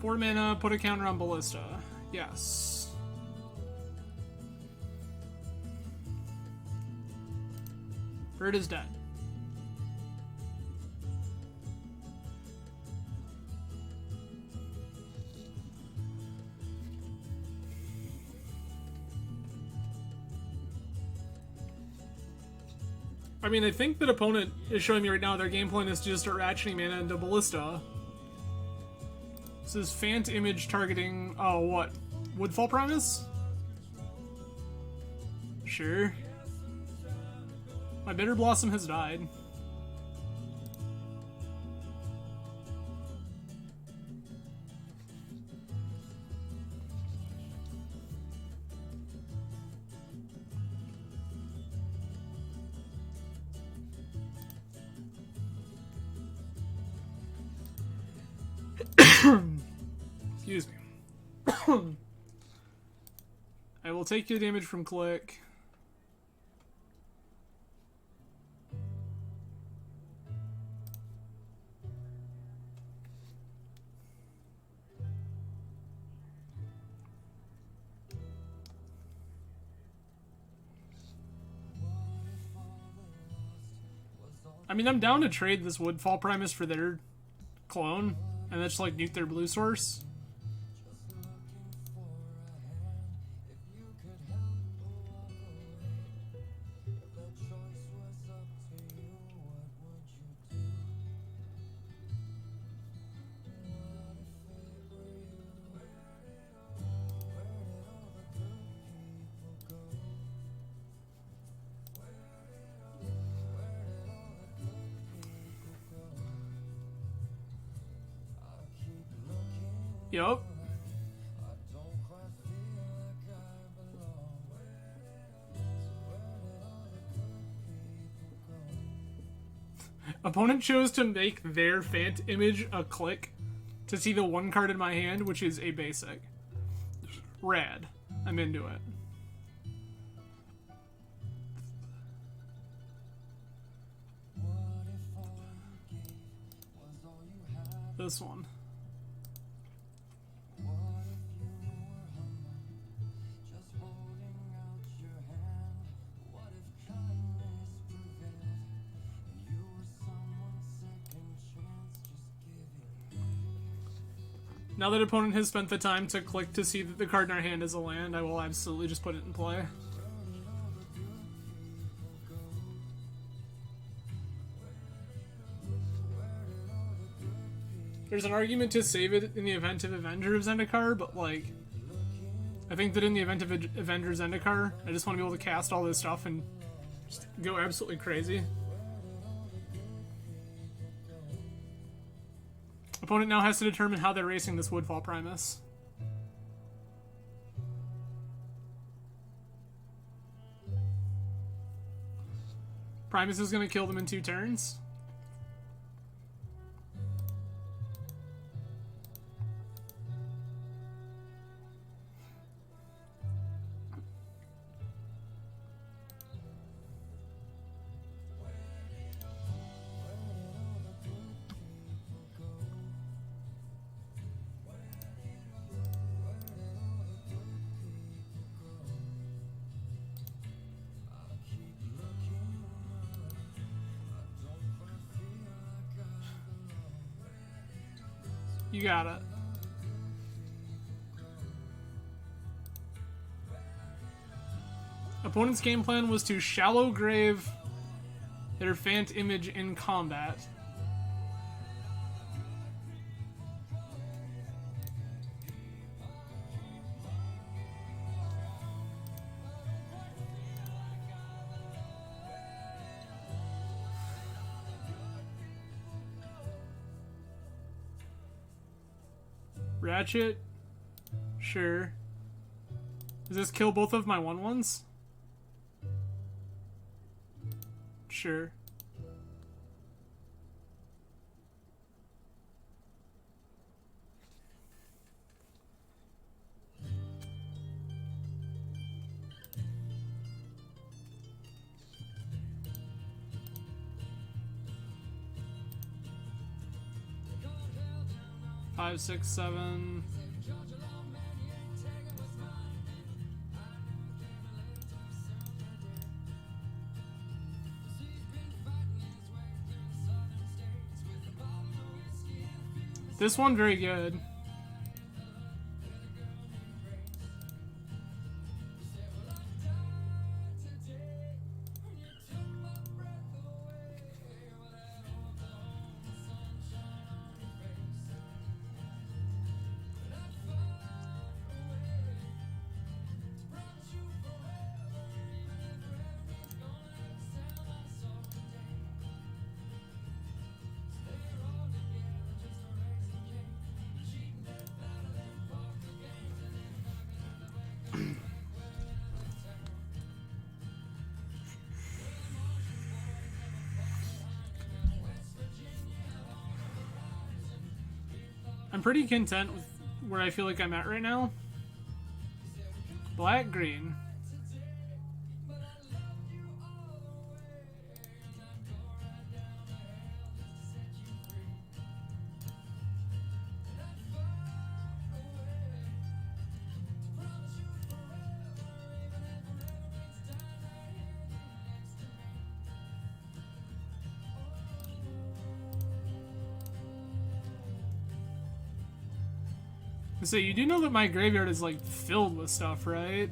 4 mana, put a counter on Ballista. Yes. Bird is dead. I mean, I think that opponent is showing me right now their game plan is to just start ratcheting mana into Ballista. This is Fant Image targeting... Oh, what? Woodfall Promise? Sure. My Bitter Blossom has died. Excuse me. I will take your damage from click. I mean, I'm down to trade this Woodfall Primus for their clone, and that's like nuke their blue source. Yup. Opponent chose to make their Fant Image a click to see the one card in my hand, which is a basic. Rad. I'm into it. This one. Now that opponent has spent the time to click to see that the card in our hand is a land, I will absolutely just put it in play. There's an argument to save it in the event of Avenger of Zendikar, but like, I think that in the event of Avenger of Zendikar, I just want to be able to cast all this stuff and just go absolutely crazy. Opponent now has to determine how they're racing this Woodfall Primus. Primus is going to kill them in 2 turns. You got it. Opponent's game plan was to shallow grave their Fant Image in combat. Ratchet? Sure. Does this kill both of my 1/1s? Sure. 5, 6, 7. This one very good. I'm pretty content with where I feel like I'm at right now. Black, green. So you do know that my graveyard is like filled with stuff, right?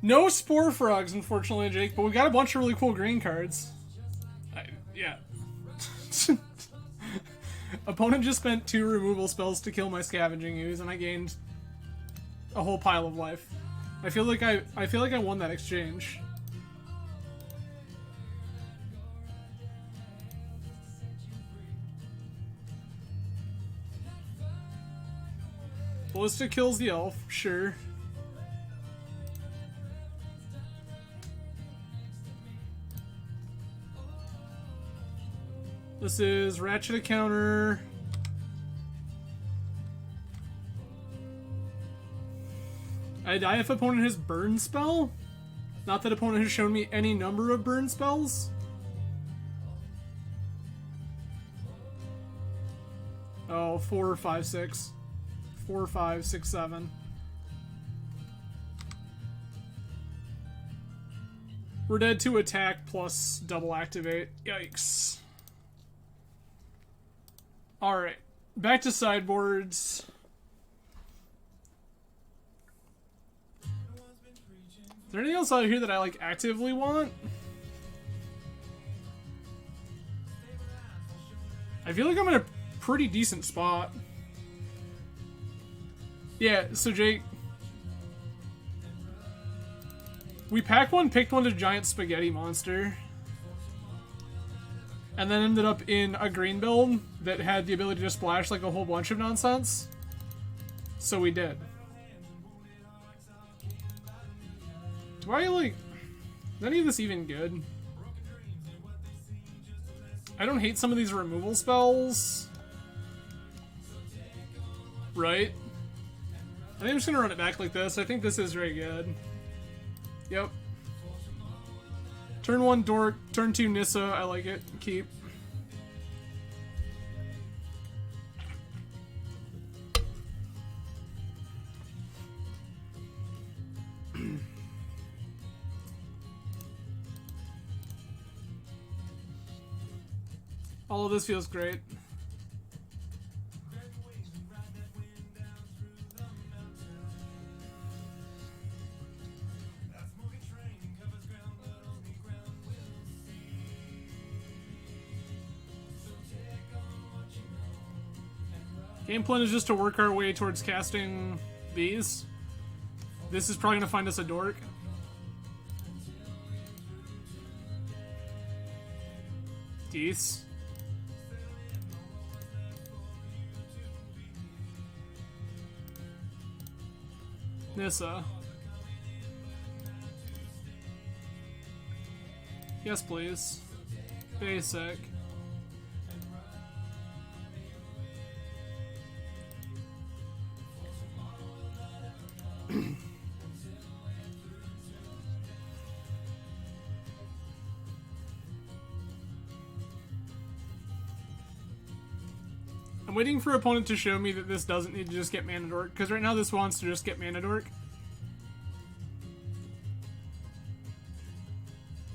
No Spore Frogs, unfortunately, Jake, but we got a bunch of really cool green cards. Yeah. Opponent just spent 2 removal spells to kill my Scavenging Ooze, and I gained a whole pile of life. I feel like I won that exchange. Ballista kills the elf, sure. This is Ratchet a counter. I die if opponent has burn spell. Not that opponent has shown me any number of burn spells. Oh, 4, 5, 6. 4, 5, 6, 7. We're dead to attack plus double activate. Yikes. Alright, back to sideboards. Is there anything else out here that I like actively want? I feel like I'm in a pretty decent spot. Yeah, so Jake, we pack one, picked one to giant spaghetti monster. And then ended up in a green build that had the ability to splash like a whole bunch of nonsense. So we did. Do I like... Is any of this even good? I don't hate some of these removal spells. Right? I think I'm just gonna run it back like this. I think this is very good. Yep. Turn 1 Dork, turn 2 Nissa, I like it. Keep. All of this feels great. Game plan is just to work our way towards casting these. This is probably going to find us a dork. Dees. Nissa. Yes, please. Basic. I'm waiting for opponent to show me that this doesn't need to just get mana dork, because right now this wants to just get mana dork.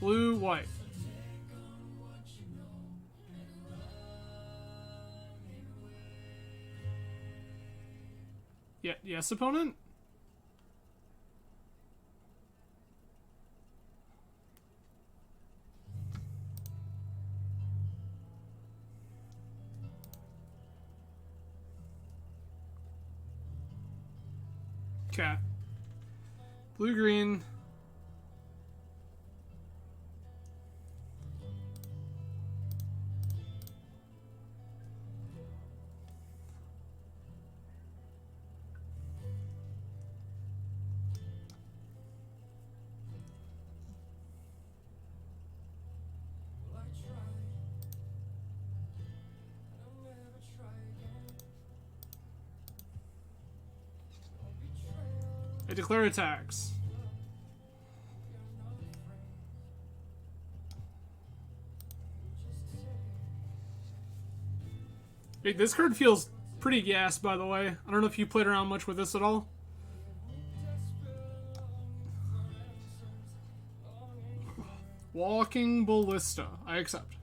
Blue, white. Yeah, yes, opponent? Okay. Blue, green. I declare attacks. Hey, this card feels pretty gas, by the way. I don't know if you played around much with this at all. Walking Ballista. I accept.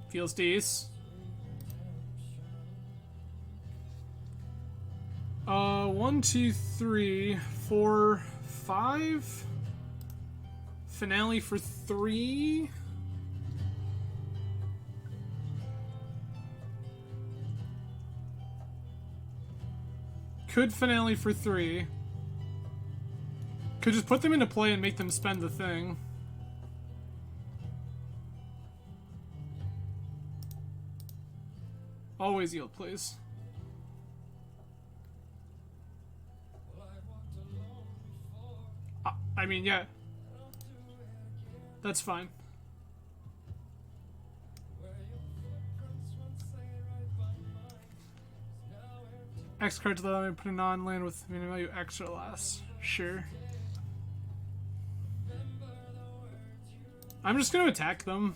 Feels decent. 1, 2, 3, 4, 5. Finale for 3. Could finale for 3. Could just put them into play and make them spend the thing. Always yield, please. I mean, yeah. That's fine. X card to let me put a non-land with minimum value X or less. Sure. I'm just gonna attack them.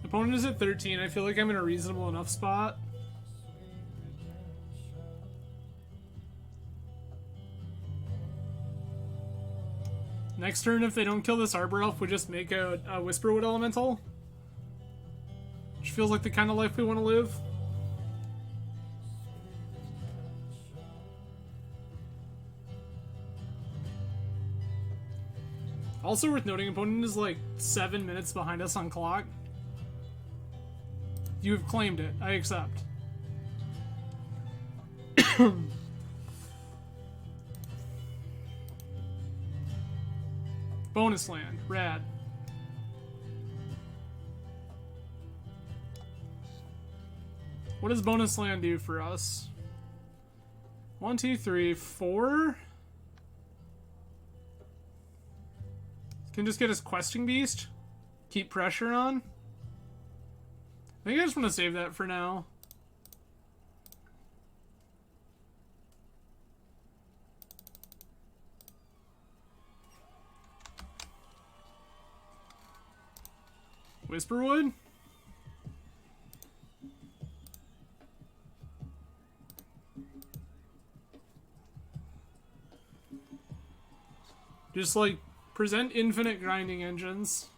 Opponent is at 13. I feel like I'm in a reasonable enough spot. Next turn, if they don't kill this Arbor Elf, we just make a Whisperwood Elemental. Which feels like the kind of life we want to live. Also worth noting, opponent is like 7 minutes behind us on clock. You have claimed it. I accept. Bonus land. Rad. What does bonus land do for us? 1, 2, 3, 4. Can just get his Questing Beast. Keep pressure on. I think I just want to save that for now. Whisperwood? Just like present infinite grinding engines.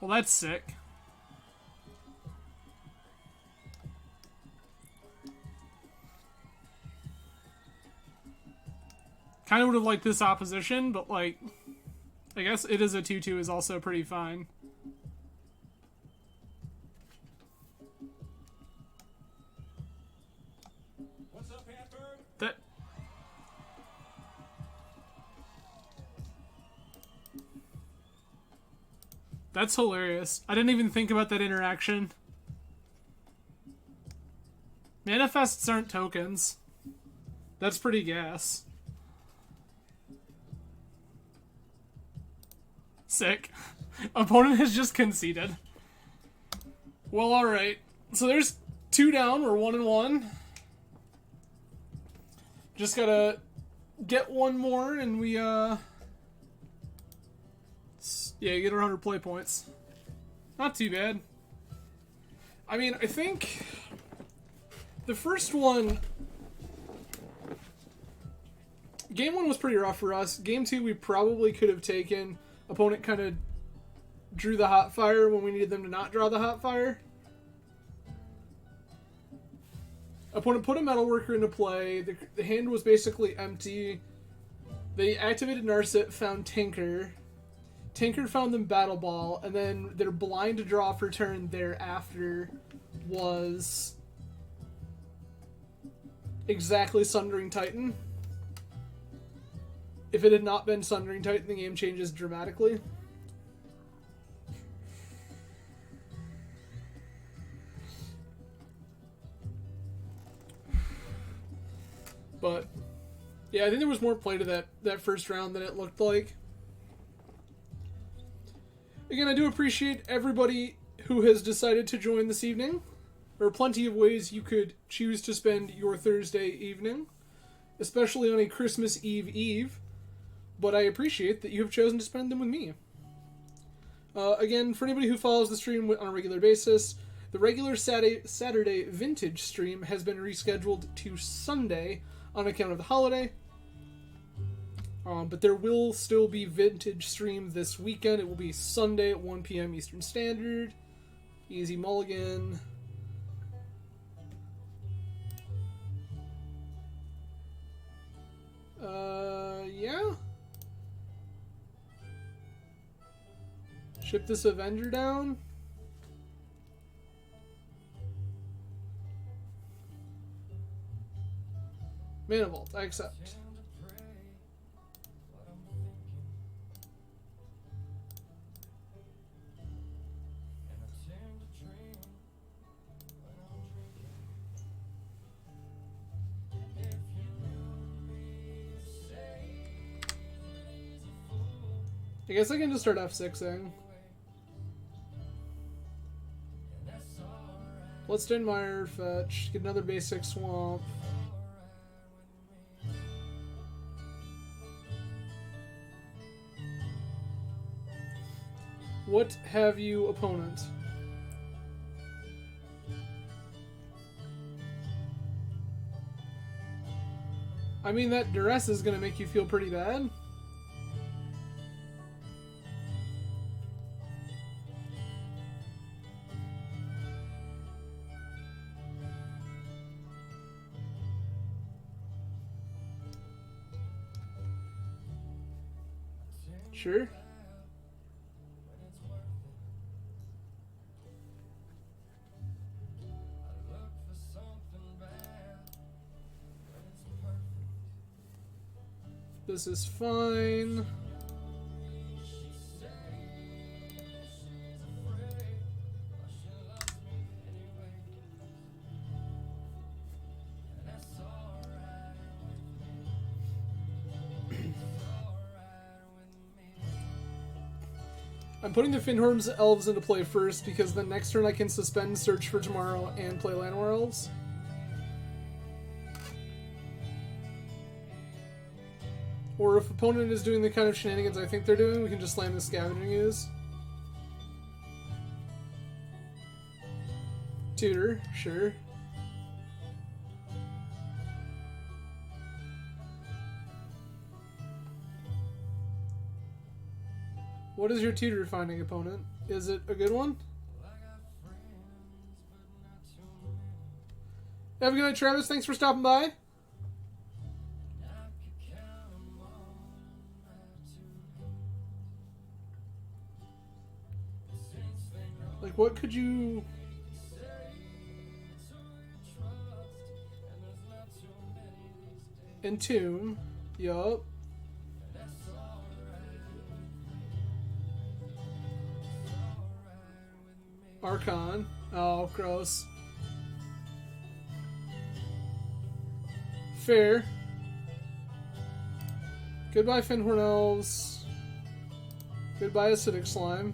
Well, that's sick. Kind of would have liked this opposition, but like, I guess it is a 2-2 is also pretty fine. What's up, Hatford? That. That's hilarious. I didn't even think about that interaction. Manifests aren't tokens. That's pretty gas. Sick. Opponent has just conceded. Well, alright. So there's 2 down. We're 1-1. Just gotta get one more and we, yeah, get 100 play points. Not too bad. I mean, I think the first one... Game 1 was pretty rough for us. Game 2 we probably could have taken. Opponent kind of drew the hot fire when we needed them to not draw the hot fire. Opponent put a Metalworker into play. The hand was basically empty. They activated Narset, found Tinker. Tinker found them Battle Ball, and then their blind to draw for turn thereafter was exactly Sundering Titan. If it had not been Sundering Titan, the game changes dramatically. But, yeah, I think there was more play to that first round than it looked like. Again, I do appreciate everybody who has decided to join this evening. There are plenty of ways you could choose to spend your Thursday evening, especially on a Christmas Eve. But I appreciate that you have chosen to spend them with me. Again, for anybody who follows the stream on a regular basis, the regular Saturday Vintage stream has been rescheduled to Sunday on account of the holiday. But there will still be Vintage stream this weekend. It will be Sunday at 1 p.m. Eastern Standard. Easy mulligan. Yeah. Ship this Avenger down. Mana Vault, I accept. I guess I can just start F6ing. Bloodstained fetch, get another basic swamp. What have you, opponent? I mean, that duress is gonna make you feel pretty bad. Sure. This is fine. I'm putting the Finhorn's Elves into play first because the next turn I can suspend Search for Tomorrow and play Llanowar Elves. Or if opponent is doing the kind of shenanigans I think they're doing, we can just slam the Scavenging Ooze. Tutor, sure. What is your tutor finding, opponent? Is it a good one? Have a good night, Travis. Thanks for stopping by. Like, what could you... Entomb. Yup. Archon. Oh, gross. Fair. Goodbye, Finhorn Elves. Goodbye, Acidic Slime.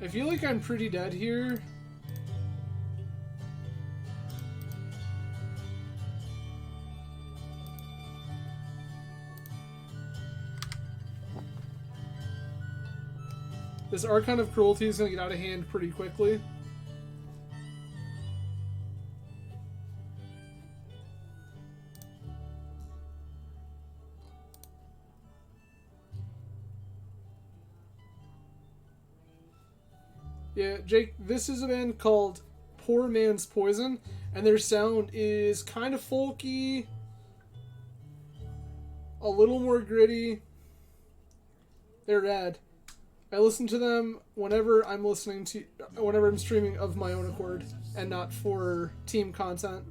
I feel like I'm pretty dead here. This Archon of Cruelty is going to get out of hand pretty quickly. Yeah, Jake, this is a band called Poor Man's Poison, and their sound is kind of folky, a little more gritty. They're rad. I listen to them whenever I'm streaming of my own accord and not for team content.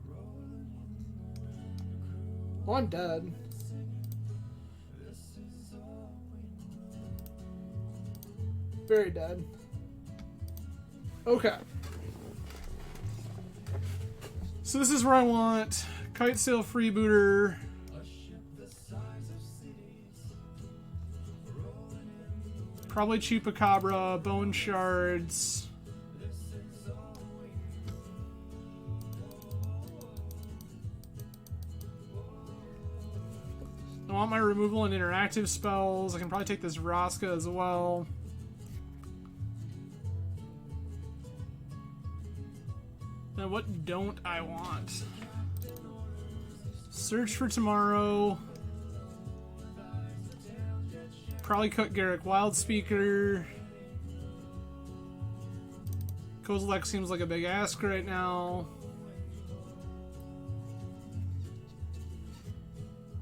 Oh, I'm dead. Very dead. Okay. So this is where I want Kite Sail Freebooter. Probably Chupacabra, Bone Shards. I want my removal and interactive spells. I can probably take this Vraska as well. Now what don't I want? Search for Tomorrow. Probably cut Garrick Wildspeaker. Kozilek seems like a big ask right now.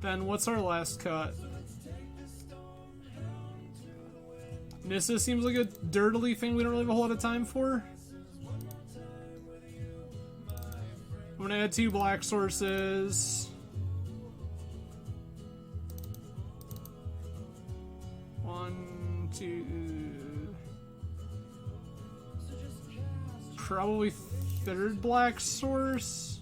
Then what's our last cut? Nissa seems like a dirtily thing we don't really have a whole lot of time for. I'm gonna add 2 black sources. 1, 2. Probably 3rd black source.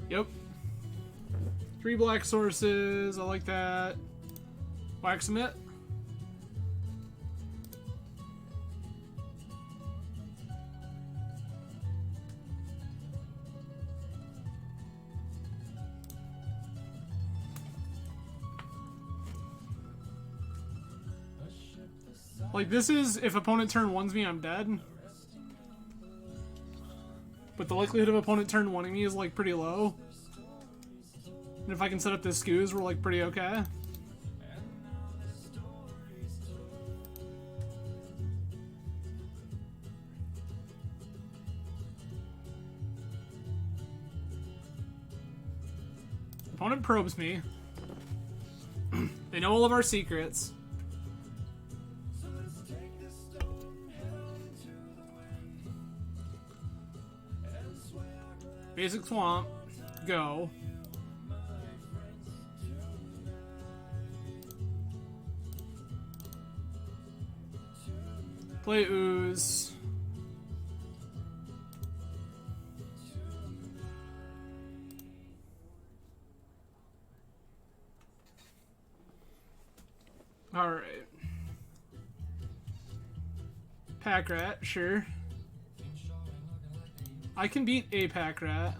Yep. 3 black sources. I like that. Wax Emit. Like, this is, if opponent turn 1s me, I'm dead. But the likelihood of opponent turn 1ing me is, like, pretty low. And if I can set up this Scooz, we're, like, pretty okay. Opponent probes me. They know all of our secrets. Basic Swamp. Go. Play Ooze. Alright. Pack Rat, sure. I can beat a Pack Rat.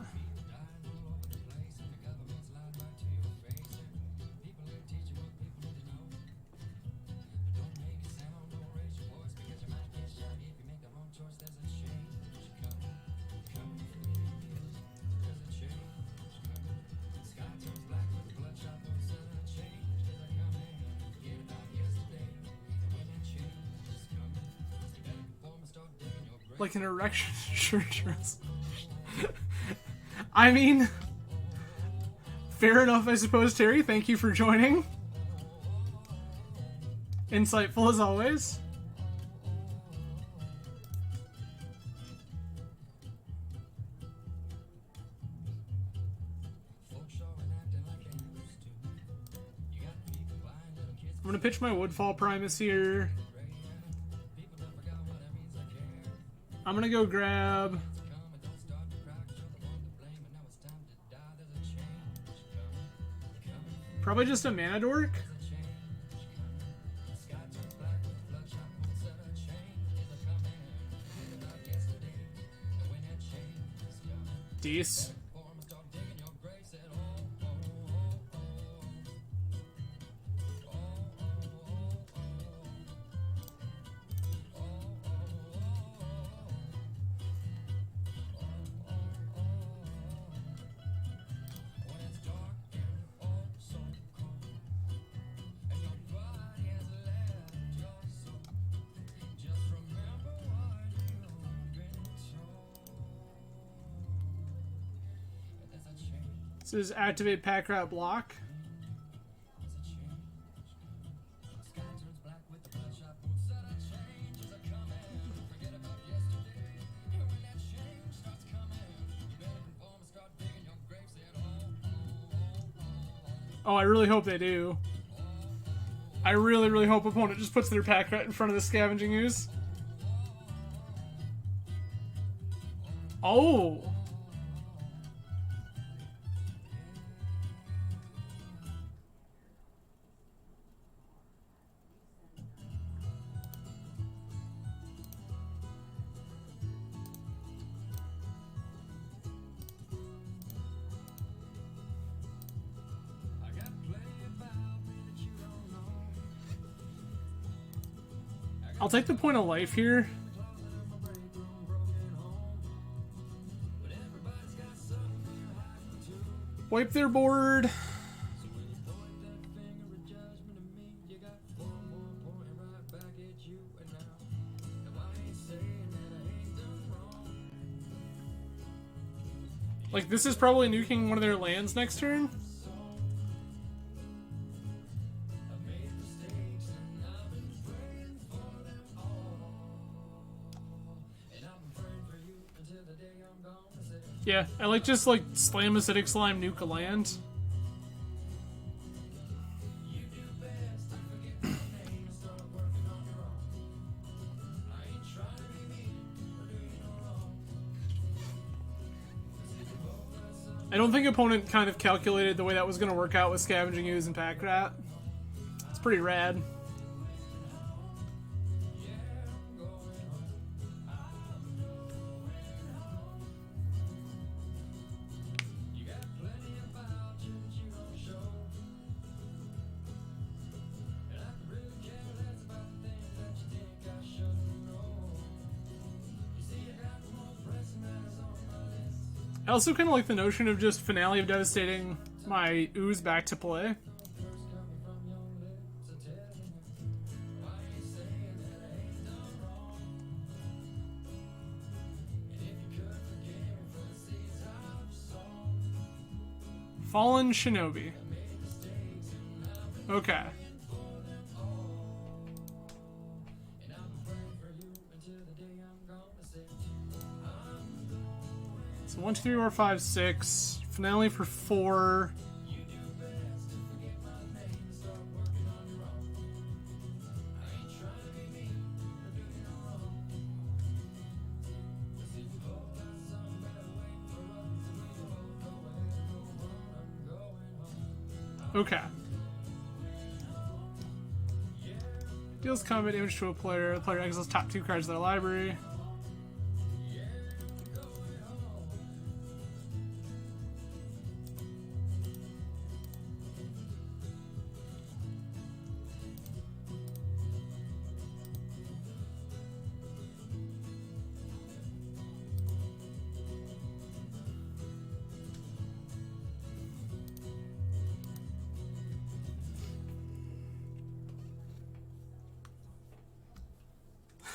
Like an erection shirt dress. I mean, fair enough, I suppose, Terry. Thank you for joining. Insightful as always. I'm gonna pitch my Woodfall Primus here. I'm gonna go grab probably just a Mana Dork. Dece. This is activate pack rat block. Oh, I really hope they do. I really, really hope opponent just puts their pack rat in front of the scavenging ooze. Oh! I'll take the point of life here. Wipe their board. Like, this is probably nuking one of their lands next turn. Yeah, I like just like slam acidic slime, nuke a land. I don't think opponent kind of calculated the way that was going to work out with Scavenging Ooze and Pack Rat. It's pretty rad. I also kind of like the notion of just Finale of Devastating my Ooze back to play. Fallen Shinobi. Okay. So 1, 2, 3, 4, 5, 6. Finale for 4. Okay. Deals combat damage to a player. The player exiles top 2 cards of their library.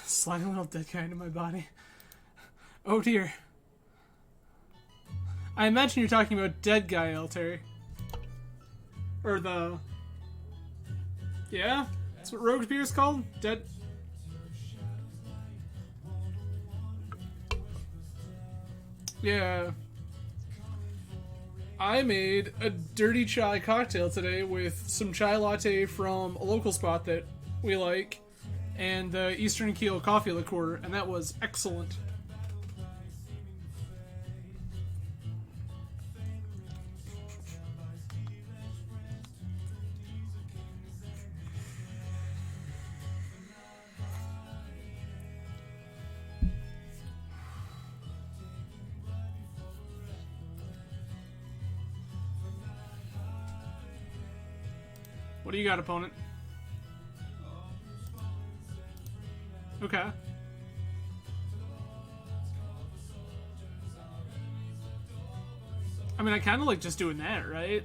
Sliding a little dead guy into my body. Oh dear. I imagine you're talking about Dead Guy Altair. Or the... Yeah? That's what Rogue Beer is called? Dead... Yeah. I made a dirty chai cocktail today with some chai latte from a local spot that we like, and the Eastern Keel coffee liqueur, and that was excellent. What do you got, opponent? Okay. I mean, I kind of like just doing that, right?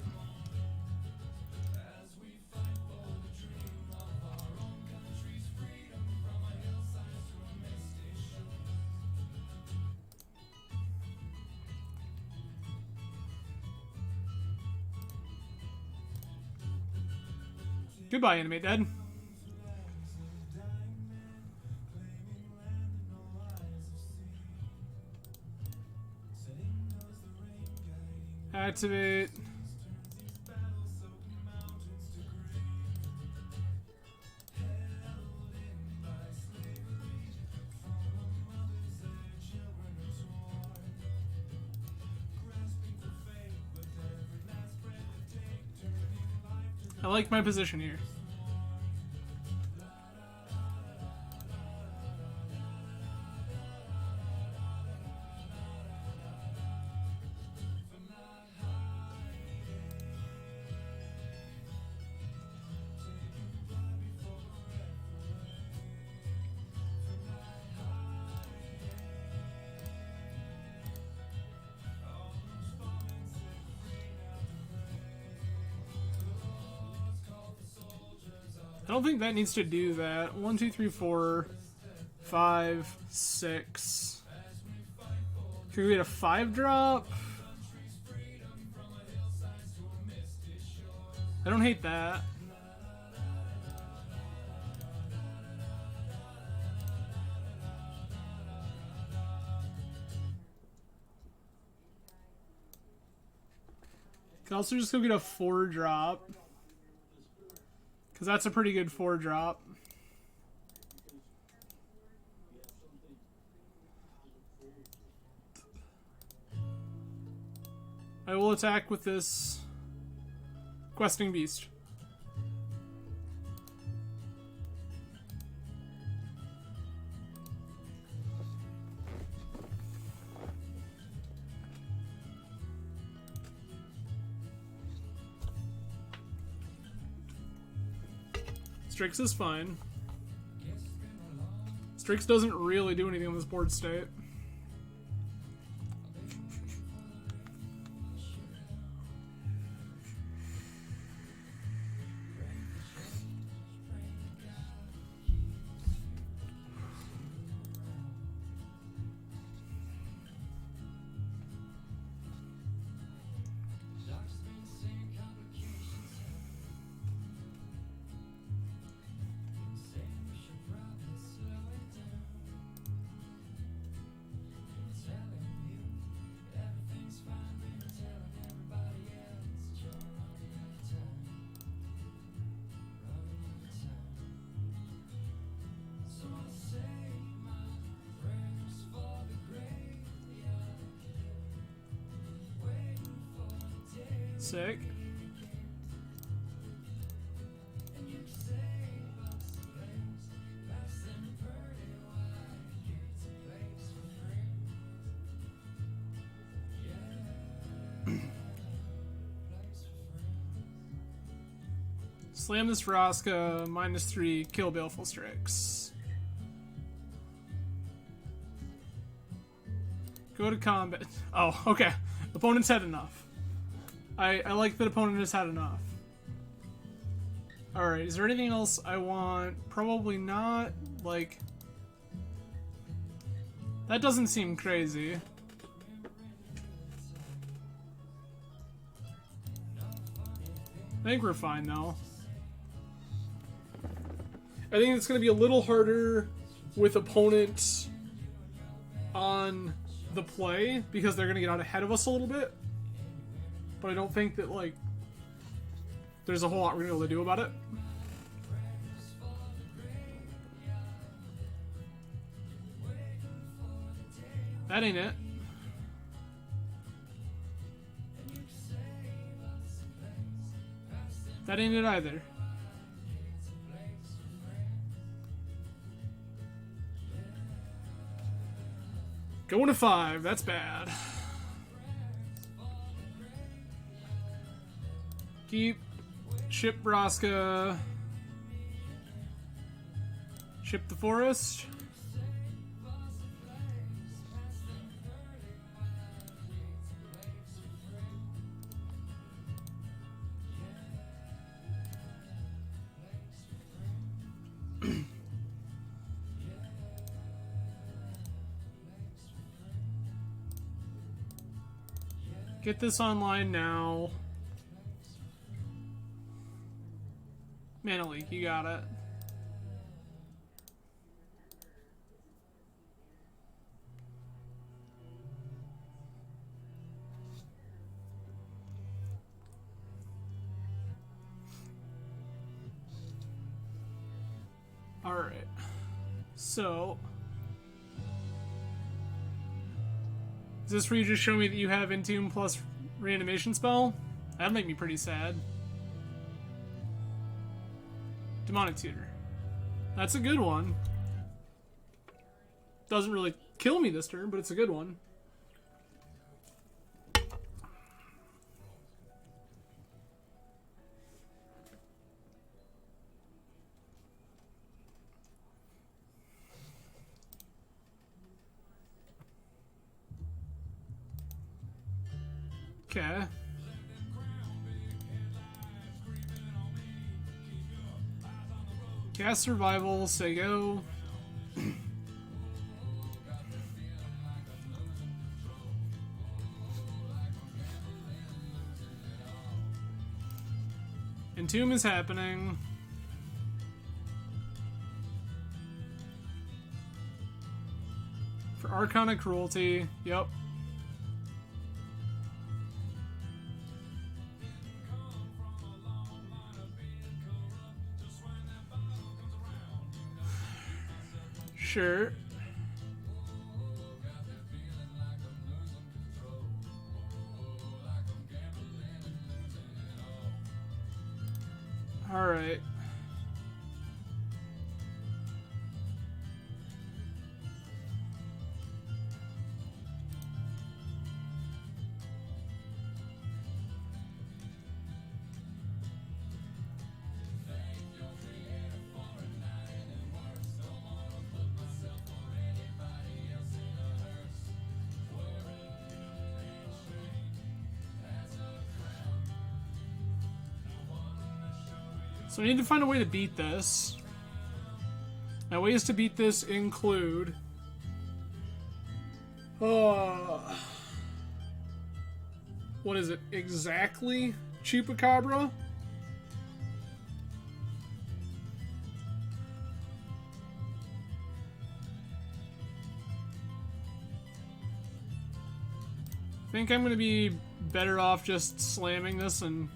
Goodbye, Animate Dead. Activate. I like my position here. I don't think that needs to do that. 1, 2, 3, 4, 5, 6. Can we get a 5-drop? I don't hate that. Can also just go get a 4-drop. Because that's a pretty good 4-drop. I will attack with this Questing Beast. Strix is fine. Strix doesn't really do anything on this board state. Sick. Slam this Vraska, -3, kill Baleful Strix. Go to combat. Oh, okay. Opponent's had enough. I like that opponent has had enough. Alright, is there anything else I want? Probably not. Like... That doesn't seem crazy. I think we're fine, though. I think it's going to be a little harder with opponents on the play because they're going to get out ahead of us a little bit. But I don't think that, like, there's a whole lot we're going to be able to do about it. That ain't it. That ain't it either. Going to 5, that's bad. Keep. Ship Braska. Ship the forest. Get this online now. Mana Leak, you got it. Alright. So... is this where you just show me that you have Entomb plus Reanimation spell? That'd make me pretty sad. Demonic Tutor. That's a good one. Doesn't really kill me this turn, but it's a good one. Okay. Cast Survival, say go. Entomb is happening. For Arcana Cruelty, yep. Sure. All right. So I need to find a way to beat this. Now, ways to beat this include... what is it? Exactly? Chupacabra? I think I'm gonna be better off just slamming this and...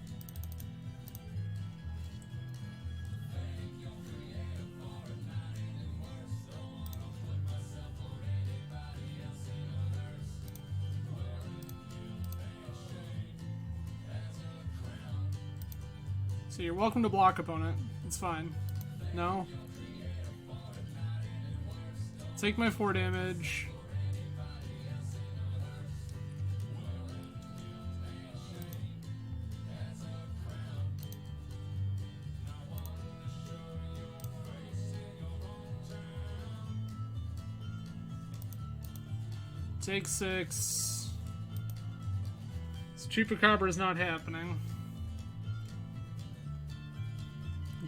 So you're welcome to block, opponent. It's fine. No? Take my 4 damage. Take 6. This Chupacabra is not happening.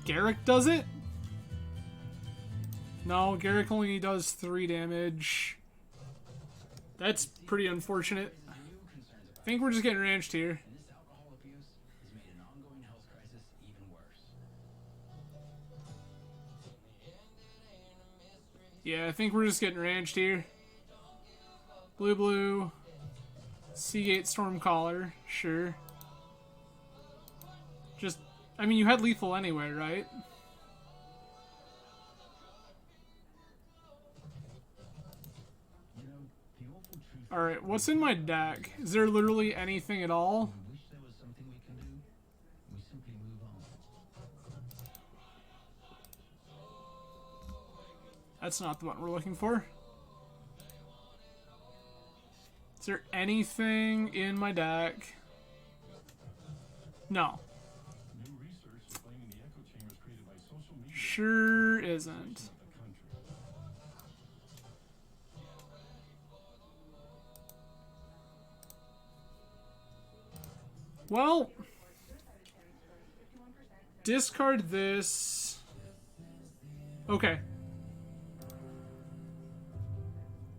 Garrick does it? No, Garrick only does 3 damage. That's pretty unfortunate. I think we're just getting ranched here. And this alcohol abuse has made an ongoing health crisis even worse. Yeah, I think we're just getting ranched here. Blue. Seagate Stormcaller, sure. Just, I mean, you had lethal anyway, right? Alright, what's in my deck? Is there literally anything at all? I wish there was something we can do. We simply move on. That's not the one we're looking for. Is there anything in my deck? No. New research is claiming the echo chambers created by social media Sure isn't. in the country. Well, discard this. Okay.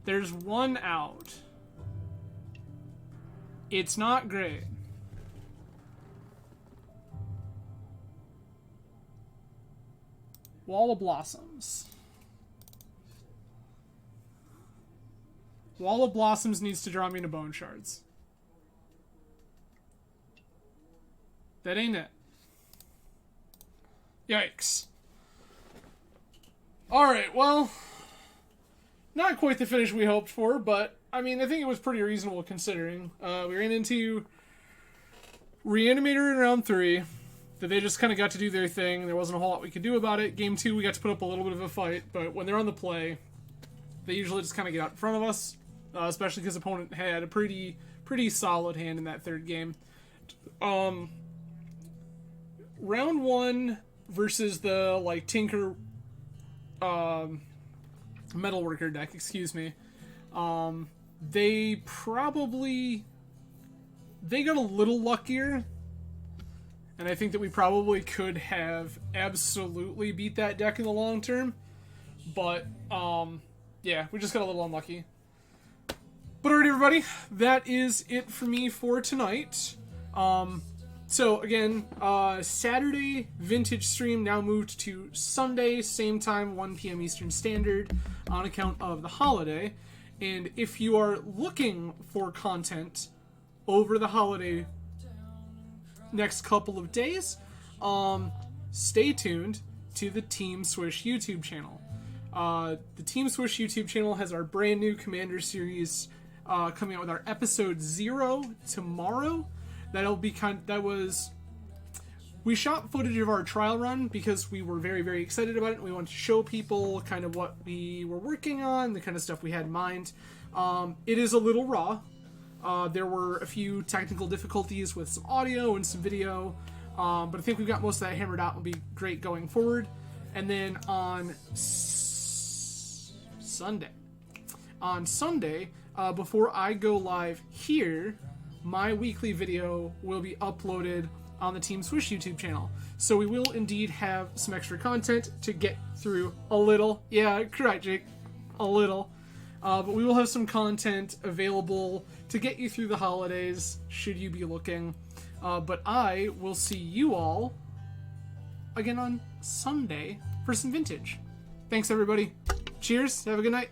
There's one out. It's not great. Wall of Blossoms. Wall of Blossoms needs to draw me into Bone Shards. That ain't it. Yikes. Alright, well, not quite the finish we hoped for, but, I mean, I think it was pretty reasonable considering. We ran into Reanimator in round 3, that they just kind of got to do their thing. There wasn't a whole lot we could do about it. Game 2, we got to put up a little bit of a fight, but when they're on the play, they usually just kind of get out in front of us, especially because opponent had a pretty solid hand in that third game. Round 1 versus the, like, Tinker Metalworker deck, excuse me. They got a little luckier, and I think that we probably could have absolutely beat that deck in the long term, but, yeah, we just got a little unlucky. But alright, everybody, that is it for me for tonight. So again, Saturday Vintage stream now moved to Sunday, same time, 1 p.m. Eastern Standard, on account of the holiday. And if you are looking for content over the holiday next couple of days, stay tuned to the Team Swish YouTube channel. The Team Swish YouTube channel has our brand new Commander series coming out with our episode 0 tomorrow. We shot footage of our trial run because we were very, very excited about it. We wanted to show people kind of what we were working on, the kind of stuff we had in mind. It is a little raw. There were a few technical difficulties with some audio and some video, but I think we've got most of that hammered out. It'll be great going forward. And then on Sunday, before I go live here, my weekly video will be uploaded on the Team Swish YouTube channel. So we will indeed have some extra content to get through a little. Yeah, correct, Jake. A little. But we will have some content available to get you through the holidays, should you be looking. But I will see you all again on Sunday for some Vintage. Thanks, everybody. Cheers. Have a good night.